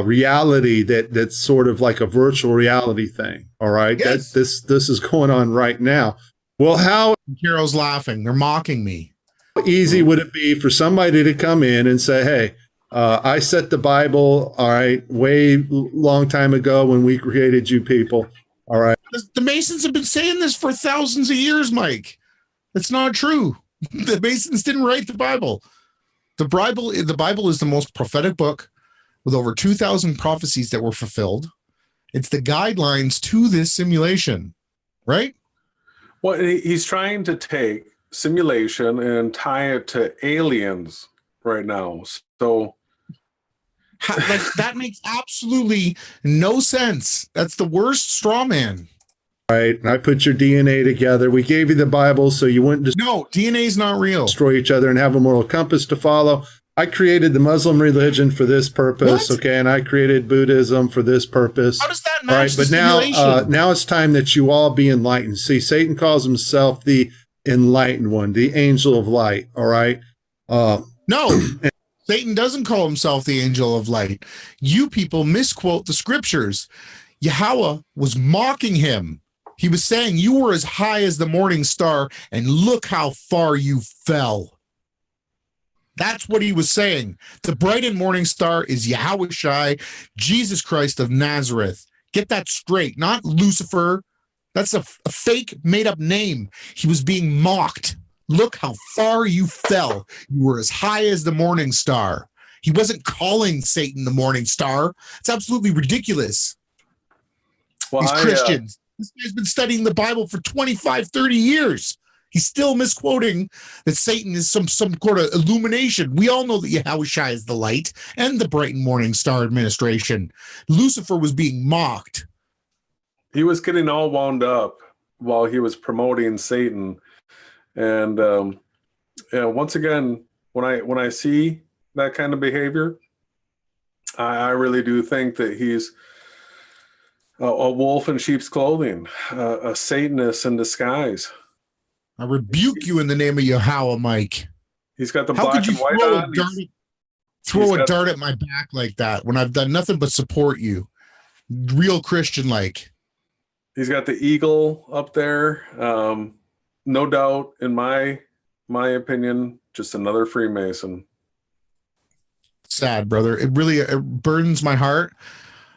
reality that's sort of like a virtual reality thing. All right. Yes. This is going on right now. Well, how Carol's laughing. They're mocking me. easy would it be for somebody to come in and say, hey, I set the Bible, all right, way long time ago when we created you people. All right. The Masons have been saying this for thousands of years, Mike. It's not true. The Masons didn't write the Bible. The Bible is the most prophetic book with over 2,000 prophecies that were fulfilled. It's the guidelines to this simulation, right? Well, he's trying to take simulation and tie it to aliens right now. So like that makes absolutely no sense. That's the worst straw man. Right. I put your DNA together. We gave you the Bible so you wouldn't no, DNA is not real. Destroy each other and have a moral compass to follow. I created the Muslim religion for this purpose, what? Okay, and I created Buddhism for this purpose. How does that match? All right, but now it's time that you all be enlightened. See, Satan calls himself the enlightened one, the angel of light. All right. No. Satan doesn't call himself the angel of light. You people misquote the scriptures. Yahweh was mocking him. He was saying, you were as high as the morning star, and look how far you fell. That's what he was saying. The bright and morning star is Yahweh Shai, Jesus Christ of Nazareth. Get that straight. Not Lucifer. That's a fake made-up name. He was being mocked. Look how far you fell. You were as high as the morning star. He wasn't calling Satan the morning star. It's absolutely ridiculous. Well, these Christians. This guy's been studying the Bible for 25, 30 years. He's still misquoting that Satan is some sort of illumination. We all know that Yahweh Shai is the light and the bright and morning star administration. Lucifer was being mocked. He was getting all wound up while he was promoting Satan. And once again, when I see that kind of behavior, I really do think that he's a wolf in sheep's clothing, a Satanist in disguise. I rebuke you in the name of Yahweh, Mike. He's got the black and white on. Throw a dart at my back like that when I've done nothing but support you. Real Christian-like. He's got the eagle up there. No doubt, in my opinion, just another Freemason. Sad, brother. It burdens my heart.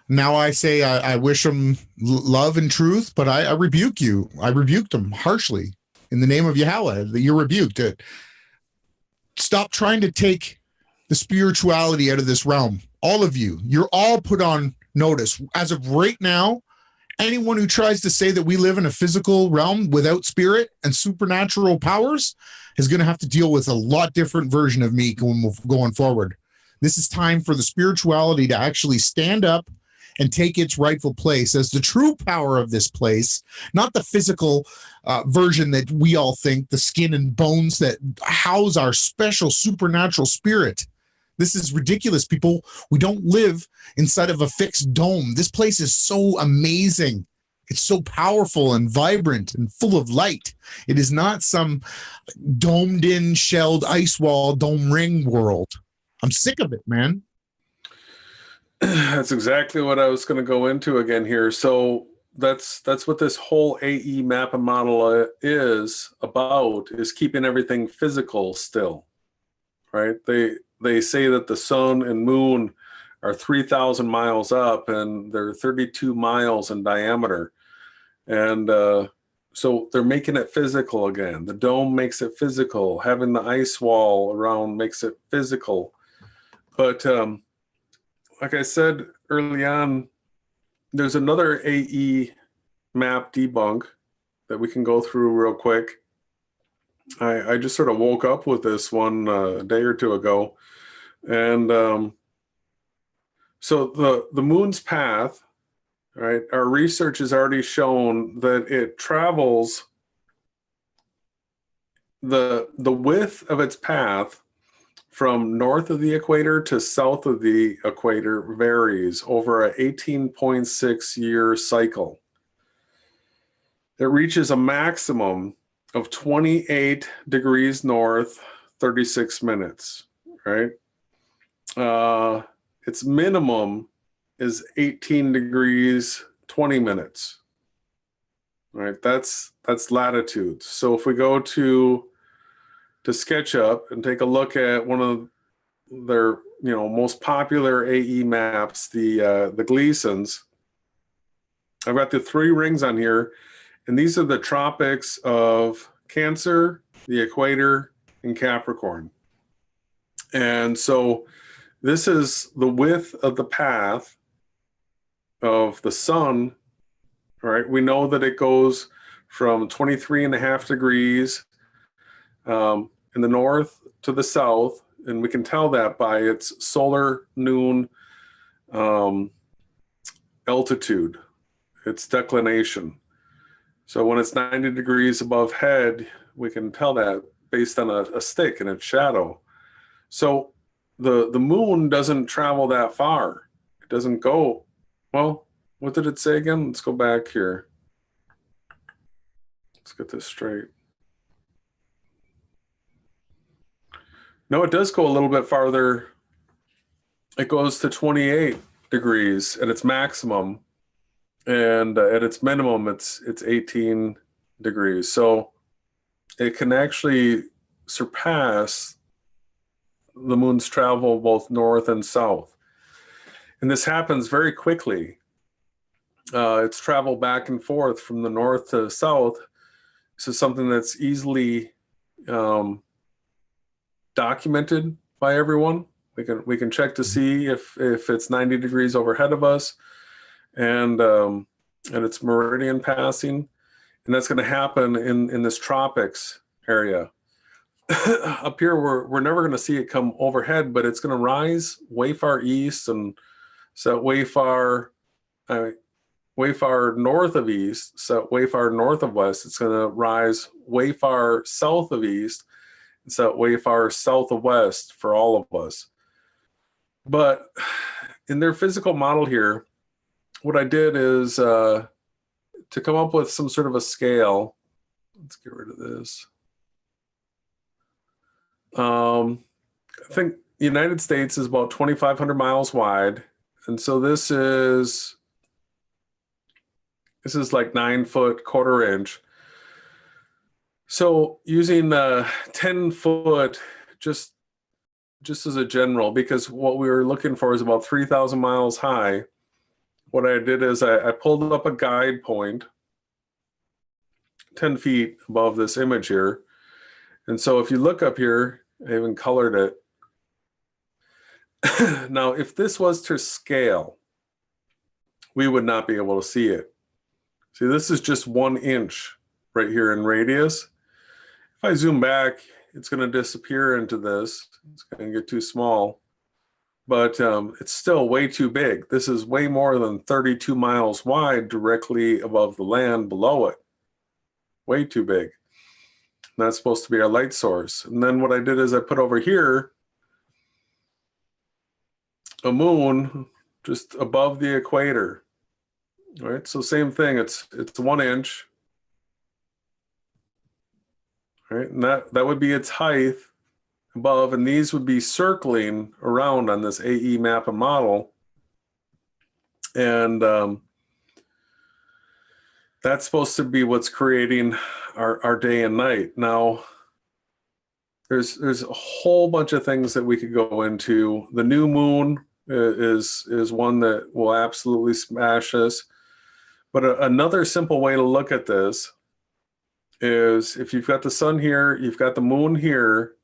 Now I say I wish him love and truth, but I rebuke you. I rebuked him harshly in the name of Yahweh. You're rebuked. Stop trying to take the spirituality out of this realm. All of you. You're all put on notice. As of right now, anyone who tries to say that we live in a physical realm without spirit and supernatural powers is going to have to deal with a lot different version of me going forward. This is time for the spirituality to actually stand up and take its rightful place as the true power of this place, not the physical version that we all think, the skin and bones that house our special supernatural spirit. This is ridiculous, people. We don't live inside of a fixed dome. This place is so amazing. It's so powerful and vibrant and full of light. It is not some domed-in, shelled ice wall, dome ring world. I'm sick of it, man. That's exactly what I was going to go into again here. So that's what this whole AE map and model is about, is keeping everything physical still, right? They say that the sun and moon are 3,000 miles up and they're 32 miles in diameter. And so they're making it physical again. The dome makes it physical. Having the ice wall around makes it physical. But like I said early on, there's another AE map debunk that we can go through real quick. I just sort of woke up with this one a day or two ago. And so the moon's path, right? Our research has already shown that it travels, the width of its path from north of the equator to south of the equator varies over an 18.6 year cycle. It reaches a maximum of 28 degrees north, 36 minutes, right? Its minimum is 18 degrees, 20 minutes. right? That's latitude. So if we go to SketchUp and take a look at one of their most popular AE maps, the Gleasons, I've got the 3 rings on here, and these are the tropics of Cancer, the equator, and Capricorn. And so this is the width of the path of the sun. All right, we know that it goes from 23.5 degrees in the north to the south, and we can tell that by its solar noon altitude, its declination. So when it's 90 degrees above head, we can tell that based on a stick and its shadow. So the moon doesn't travel that far. It doesn't go, well, what did it say again? Let's go back here. Let's get this straight. No, it does go a little bit farther. It goes to 28 degrees at its maximum, and at its minimum, it's 18 degrees. So it can actually surpass the moon's travel both north and south. And this happens very quickly. It's travel back and forth from the north to south. This is something that's easily documented by everyone. We can check to see if it's 90 degrees overhead of us, and it's meridian passing, and that's going to happen in this tropics area. Up here, we're never going to see it come overhead, but it's going to rise way far east and set way far north of east, set way far north of west. It's going to rise way far south of east, and set way far south of west for all of us. But in their physical model here, what I did is to come up with some sort of a scale. Let's get rid of this. I think the United States is about 2,500 miles wide, and so this is like 9 foot, 1/4 inch. So using 10 foot, just as a general, because what we were looking for is about 3,000 miles high. What I did is I pulled up a guide point 10 feet above this image here. And so if you look up here, I even colored it. Now, if this was to scale, we would not be able to see it. See, this is just 1 inch right here in radius. If I zoom back, it's going to disappear into this. It's going to get too small, but it's still way too big. This is way more than 32 miles wide directly above the land below it. Way too big. And that's supposed to be our light source. And then what I did is I put over here a moon just above the equator. All right, so same thing. It's 1 inch. All right, and that would be its height above, and these would be circling around on this AE map and model. And that's supposed to be what's creating our day and night. Now, there's a whole bunch of things that we could go into. The new moon is one that will absolutely smash us. But another simple way to look at this is if you've got the sun here, you've got the moon here.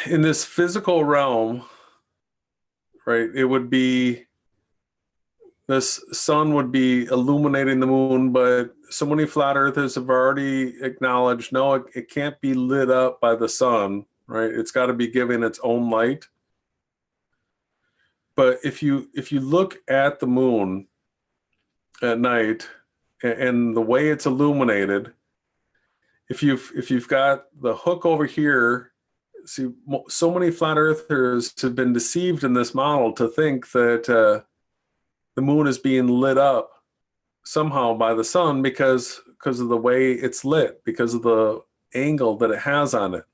In this physical realm, right, it would be, this sun would be illuminating the moon, but so many flat earthers have already acknowledged, no, it can't be lit up by the sun, right? It's got to be given its own light. But if you look at the moon at night and the way it's illuminated, if you've got the hook over here, see, so many flat earthers have been deceived in this model to think that the moon is being lit up somehow by the sun because of the way it's lit, because of the angle that it has on it.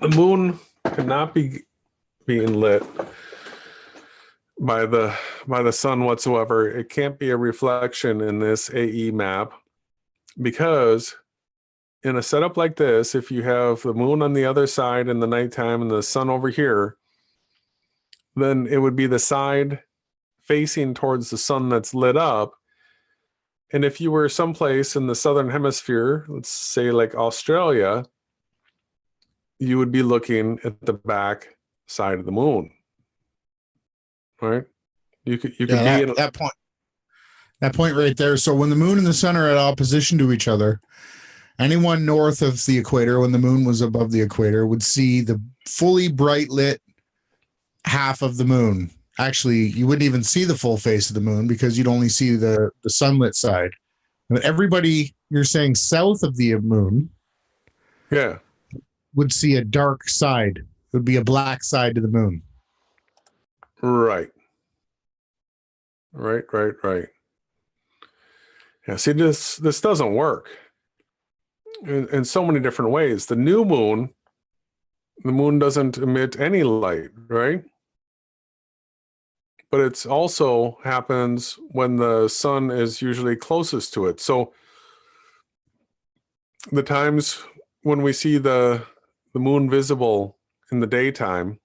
The moon could not be being lit by the by the sun whatsoever. It can't be a reflection in this AE map, because in a setup like this, if you have the moon on the other side in the nighttime and the sun over here, then it would be the side facing towards the sun that's lit up. And if you were someplace in the southern hemisphere, let's say like Australia, you would be looking at the back side of the moon, right? You could be in that point right there. So when the moon and the sun are at opposition to each other, anyone north of the equator, when the moon was above the equator, would see the fully bright lit half of the moon. Actually, you wouldn't even see the full face of the moon because you'd only see the sunlit side. But everybody, you're saying south of the moon, yeah, would see a dark side. It would be a black side to the moon. Right. Yeah, see, this doesn't work in so many different ways. The new moon, the moon doesn't emit any light, right? But it's also happens when the sun is usually closest to it. So the times when we see the moon visible in the daytime,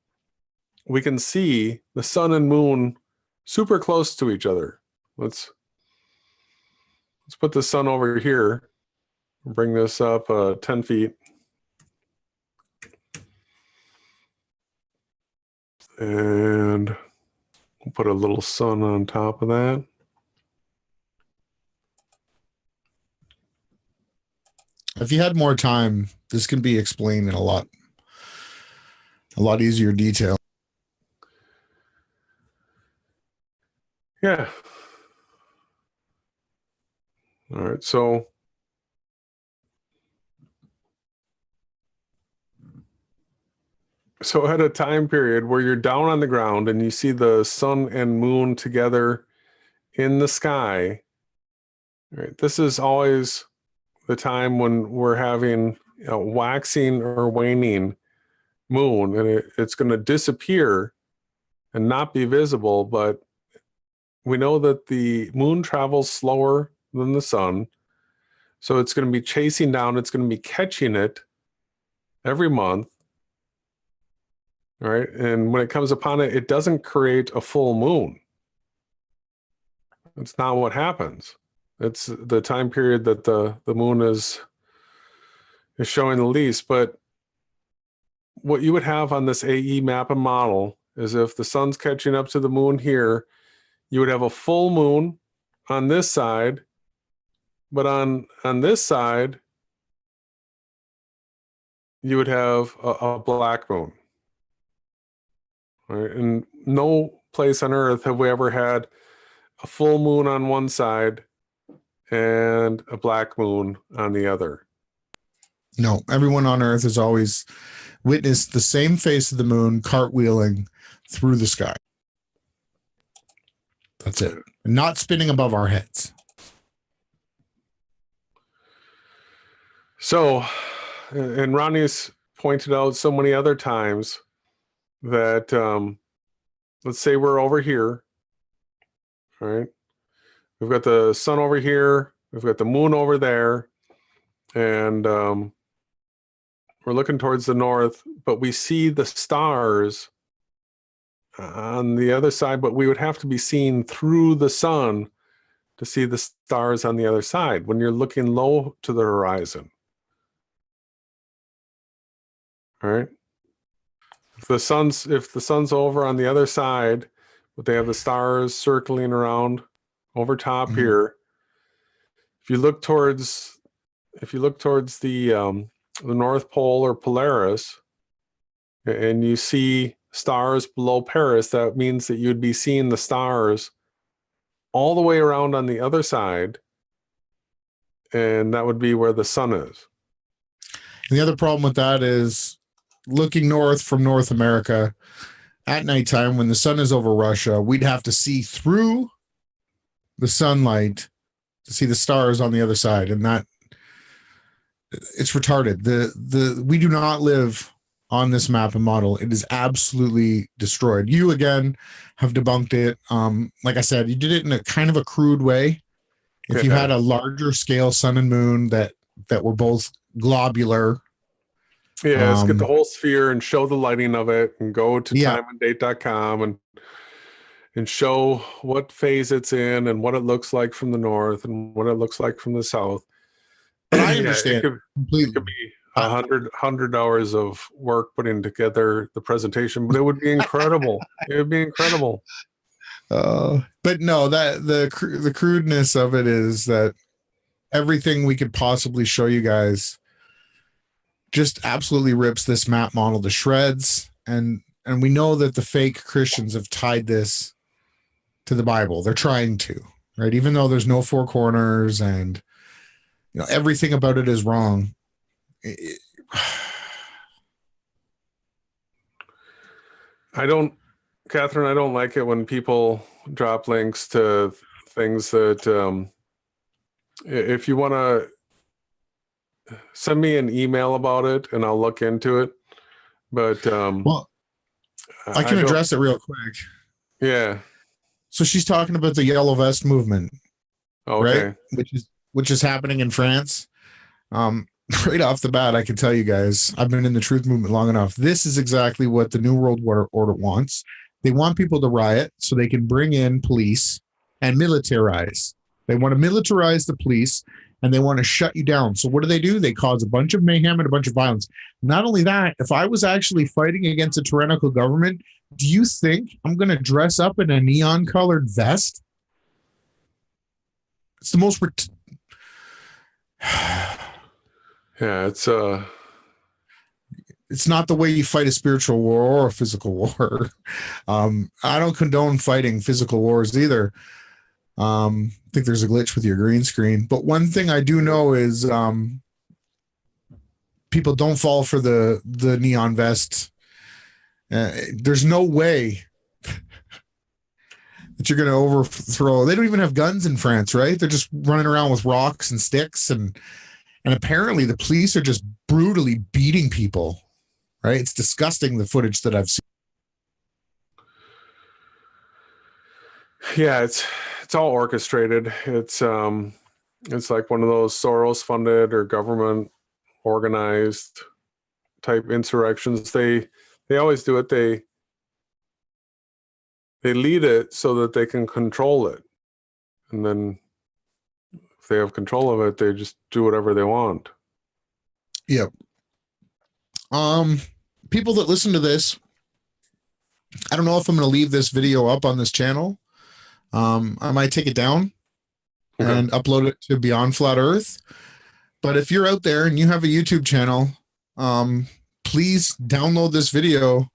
we can see the sun and moon super close to each other. Let's put the sun over here. Bring this up 10 feet. And we'll put a little sun on top of that. If you had more time, this can be explained in a lot easier detail. Yeah. All right, so at a time period where you're down on the ground and you see the sun and moon together in the sky, right? This is always the time when we're having a waxing or waning moon, and it's going to disappear and not be visible, but we know that the moon travels slower than the sun, so it's going to be chasing down, it's going to be catching it every month, right? And when it comes upon it, it doesn't create a full moon. It's not what happens. It's the time period that the moon is showing the least. But what you would have on this AE map and model is if the sun's catching up to the moon here, you would have a full moon on this side, but on this side, you would have a black moon. Right? And no place on Earth have we ever had a full moon on one side and a black moon on the other. No, everyone on Earth has always witnessed the same face of the moon cartwheeling through the sky. That's it. Not spinning above our heads. So, and Ronnie's pointed out so many other times that, let's say we're over here, right? We've got the sun over here, we've got the moon over there, and we're looking towards the north, but we see the stars on the other side, but we would have to be seen through the sun to see the stars on the other side when you're looking low to the horizon. All right. If the sun's over on the other side, but they have the stars circling around over top here. If you look towards the North Pole or Polaris, and you see stars below Paris, that means that you'd be seeing the stars all the way around on the other side, and that would be where the sun is. And the other problem with that is looking north from North America at nighttime when the sun is over Russia, we'd have to see through the sunlight to see the stars on the other side, and that it's retarded. We do not live on this map and model. It is absolutely destroyed. You again have debunked it. Like I said, you did it in a kind of a crude way. If you had a larger scale sun and moon that were both globular. Yeah, let's get the whole sphere and show the lighting of it, and go to timeanddate.com and show what phase it's in and what it looks like from the north and what it looks like from the south. But I understand it could be 100 hours of work putting together the presentation, but it would be incredible. It would be incredible. But no, that the crudeness of it is that everything we could possibly show you guys just absolutely rips this map model to shreds. And we know that the fake Christians have tied this to the Bible. They're trying to, right? Even though there's no four corners and everything about it is wrong. Catherine, I don't like it when people drop links to things that, if you want to send me an email about it and I'll look into it. But, well, I can address it real quick. Yeah. So she's talking about the yellow vest movement, okay, right? Which is happening in France. Right off the bat, I can tell you guys, I've been in the truth movement long enough. This is exactly what the New World Order wants. They want people to riot so they can bring in police and militarize. They want to militarize the police and they want to shut you down. So what do? They cause a bunch of mayhem and a bunch of violence. Not only that, if I was actually fighting against a tyrannical government, do you think I'm going to dress up in a neon colored vest? It's the most yeah, it's not the way you fight a spiritual war or a physical war. I don't condone fighting physical wars either. I think there's a glitch with your green screen. But one thing I do know is people don't fall for the neon vest. There's no way that you're going to overthrow. They don't even have guns in France, right? They're just running around with rocks and sticks. And apparently the police are just brutally beating people, right? It's disgusting, the footage that I've seen. Yeah, it's all orchestrated. It's like one of those Soros funded or government organized type insurrections. They always do it. They lead it so that they can control it. And then if they have control of it, they just do whatever they want. Yep. People that listen to this, I don't know if I'm going to leave this video up on this channel. I might take it down and upload it to Beyond Flat Earth. But if you're out there and you have a YouTube channel, please download this video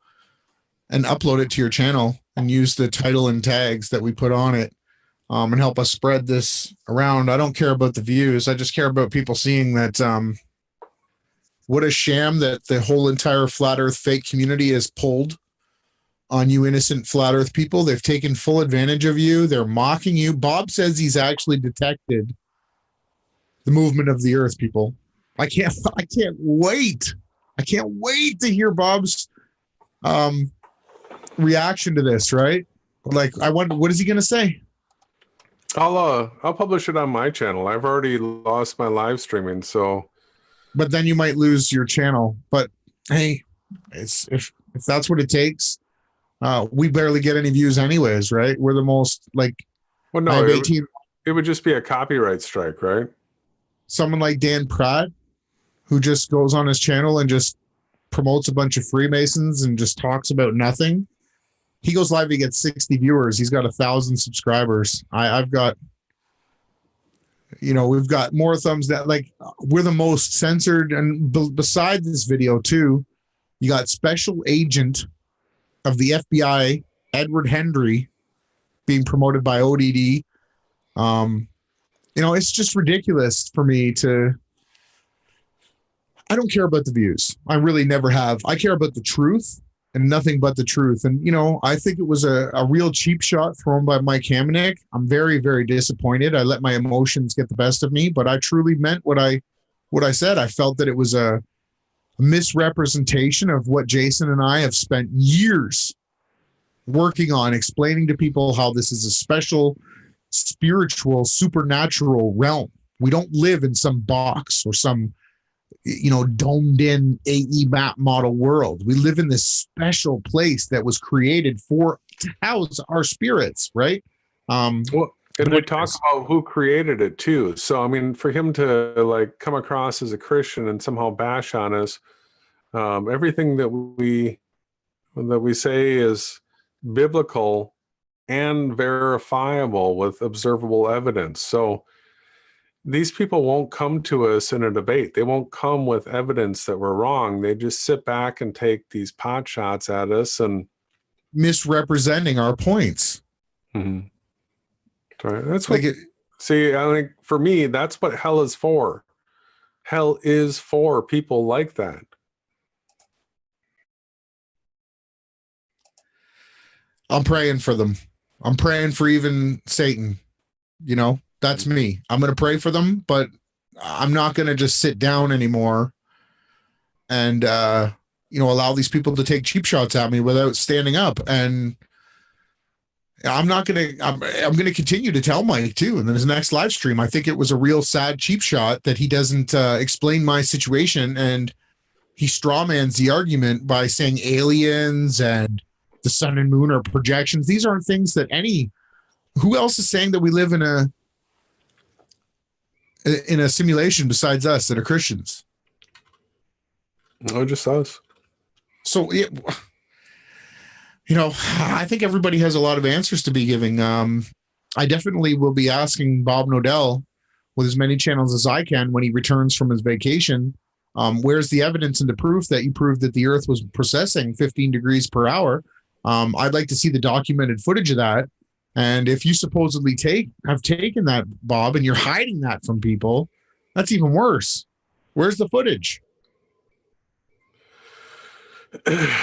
and upload it to your channel and use the title and tags that we put on it, and help us spread this around. I don't care about the views. I just care about people seeing that, what a sham that the whole entire flat earth fake community has pulled on you innocent flat earth people. They've taken full advantage of you. They're mocking you. Bob says he's actually detected the movement of the earth, people. I can't wait. I can't wait to hear Bob's reaction to this, right? Like, I wonder, what is he going to say? I'll publish it on my channel. I've already lost my live streaming, so. But then you might lose your channel. But hey, if that's what it takes, we barely get any views anyways, right? We're the most Well, no, it would just be a copyright strike, right? Someone like Dan Pratt, who just goes on his channel and just promotes a bunch of Freemasons and just talks about nothing. He goes live, he gets 60 viewers. He's got 1,000 subscribers. I've got, we've got more thumbs that we're the most censored. And beside this video too, you got special agent of the FBI, Edward Hendry, being promoted by ODD. It's just ridiculous for me I don't care about the views. I really never have. I care about the truth and nothing but the truth. And, I think it was a real cheap shot thrown by Mike Hamonic. I'm very, very disappointed. I let my emotions get the best of me, but I truly meant what I said. I felt that it was a misrepresentation of what Jason and I have spent years working on, explaining to people how this is a special spiritual supernatural realm. We don't live in some box or some domed in AE map model world. We live in this special place that was created to house our spirits, right? And we talk about who created it too. So I mean, for him to like come across as a Christian and somehow bash on us, everything that we say is biblical and verifiable with observable evidence. So these people won't come to us in a debate. They won't come with evidence that we're wrong. They just sit back and take these pot shots at us and misrepresenting our points. Mm-hmm. Right. That's what. See, I think for me, that's what hell is for. Hell is for people like that. I'm praying for them. I'm praying for even Satan. That's me. I'm going to pray for them, but I'm not going to just sit down anymore and, allow these people to take cheap shots at me without standing up. And I'm going to continue to tell Mike too. And then his next live stream, I think it was a real sad cheap shot that he doesn't explain my situation. And he strawmans the argument by saying aliens and the sun and moon are projections. These aren't things that who else is saying that we live in a simulation besides us that are Christians? No, just us. So, I think everybody has a lot of answers to be giving. I definitely will be asking Bob Nodell with as many channels as I can when he returns from his vacation. Where's the evidence and the proof that you proved that the Earth was processing 15 degrees per hour? I'd like to see the documented footage of that. And if you supposedly have taken that, Bob, and you're hiding that from people, that's even worse. Where's the footage?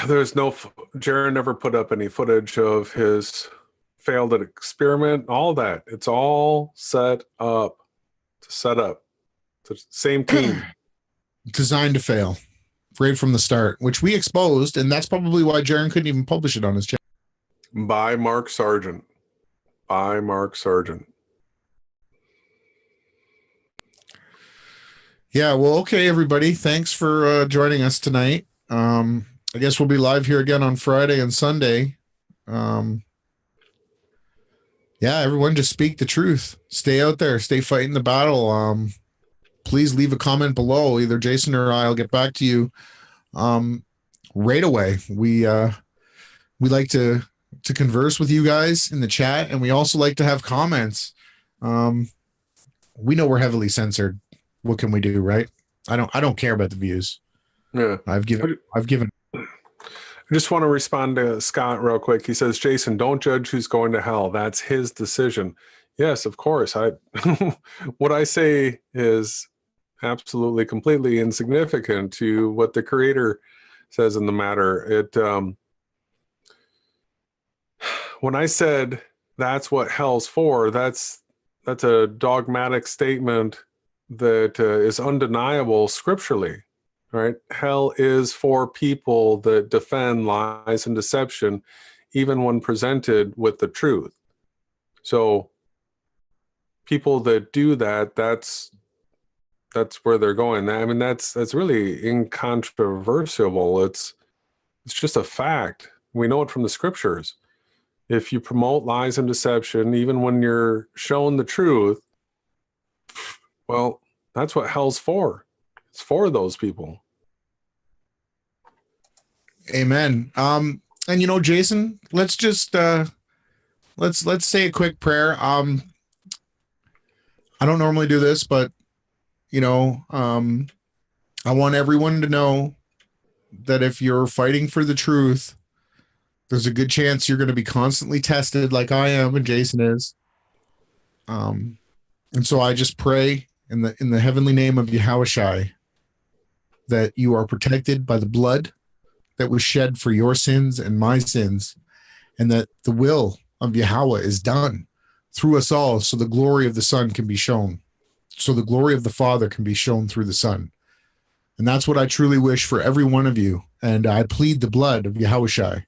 There's no. Jaron never put up any footage of his failed experiment. All that. It's all set up. It's the same team. Designed to fail. Right from the start, which we exposed, and that's probably why Jaron couldn't even publish it on his channel. By Mark Sargent. Yeah, well, okay, everybody. Thanks for joining us tonight. I guess we'll be live here again on Friday and Sunday. Yeah, everyone just speak the truth. Stay out there. Stay fighting the battle. Please leave a comment below. Either Jason or I'll get back to you right away. We like to converse with you guys in the chat, and we also like to have comments. We know we're heavily censored. What can we do, right? I don't care about the views. Yeah. I've given. I just want to respond to Scott real quick. He says, Jason, don't judge who's going to hell. That's his decision. Yes, of course. What I say is absolutely completely insignificant to what the Creator says in the matter. When I said that's what hell's for, that's a dogmatic statement that is undeniable scripturally. Right? Hell is for people that defend lies and deception, even when presented with the truth. So people that do that, that's where they're going. I mean, that's really incontrovertible. It's just a fact. We know it from the scriptures. If you promote lies and deception, even when you're shown the truth, well, that's what hell's for. It's for those people. Amen. And Jason, let's just let's say a quick prayer. I don't normally do this, but I want everyone to know that if you're fighting for the truth, there's a good chance you're going to be constantly tested like I am and Jason is. And so I just pray in the heavenly name of Yahushai that you are protected by the blood that was shed for your sins and my sins, and that the will of Yahweh is done through us all, so the glory of the Son can be shown, so the glory of the Father can be shown through the Son. And that's what I truly wish for every one of you. And I plead the blood of Yahushua,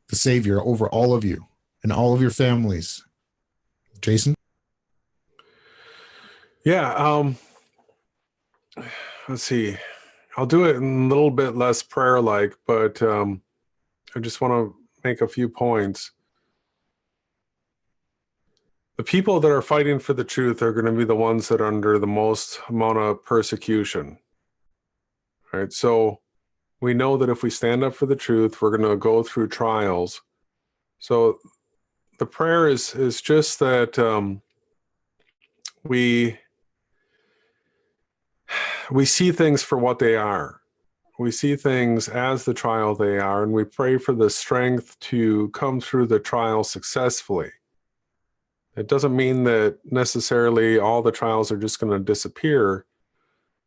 the Savior, over all of you and all of your families. Jason? Yeah, let's see. I'll do it in a little bit less prayer-like, but I just want to make a few points. The people that are fighting for the truth are going to be the ones that are under the most amount of persecution. All right, so we know that if we stand up for the truth, we're going to go through trials. So the prayer is just that we see things for what they are. We see things as the trial they are, and we pray for the strength to come through the trial successfully. It doesn't mean that necessarily all the trials are just going to disappear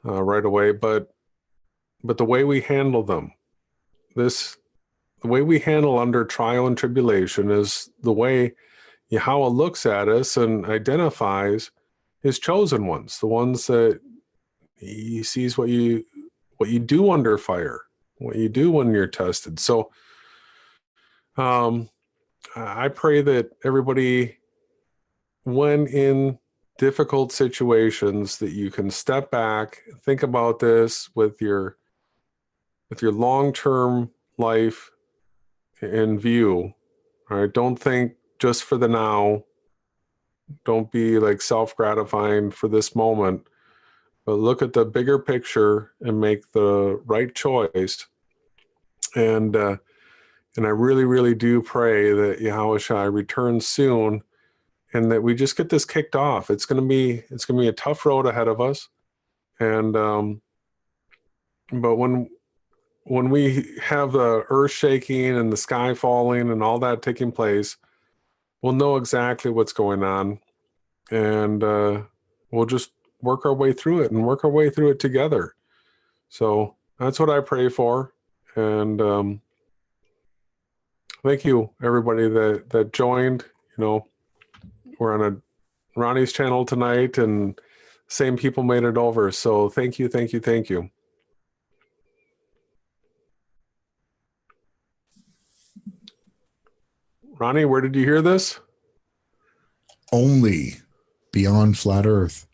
right away, but the way we handle them, the way we handle under trial and tribulation is the way Yahweh looks at us and identifies his chosen ones, the ones that he sees what you do under fire, what you do when you're tested. So I pray that everybody, when in difficult situations, that you can step back, think about this with your long-term life in view. All right, don't think just for the now. Don't be like self-gratifying for this moment, but look at the bigger picture and make the right choice. And I really, really do pray that Yahushua returns soon, and that we just get this kicked off. It's gonna be a tough road ahead of us, and but when we have the earth shaking and the sky falling and all that taking place, we'll know exactly what's going on, and we'll just work our way through it and work our way through it together. So that's what I pray for, and thank you everybody that joined. You know, we're on a Ronnie's channel tonight, and same people made it over. So thank you, thank you, thank you. Ronnie, where did you hear this? Only beyond Flat Earth.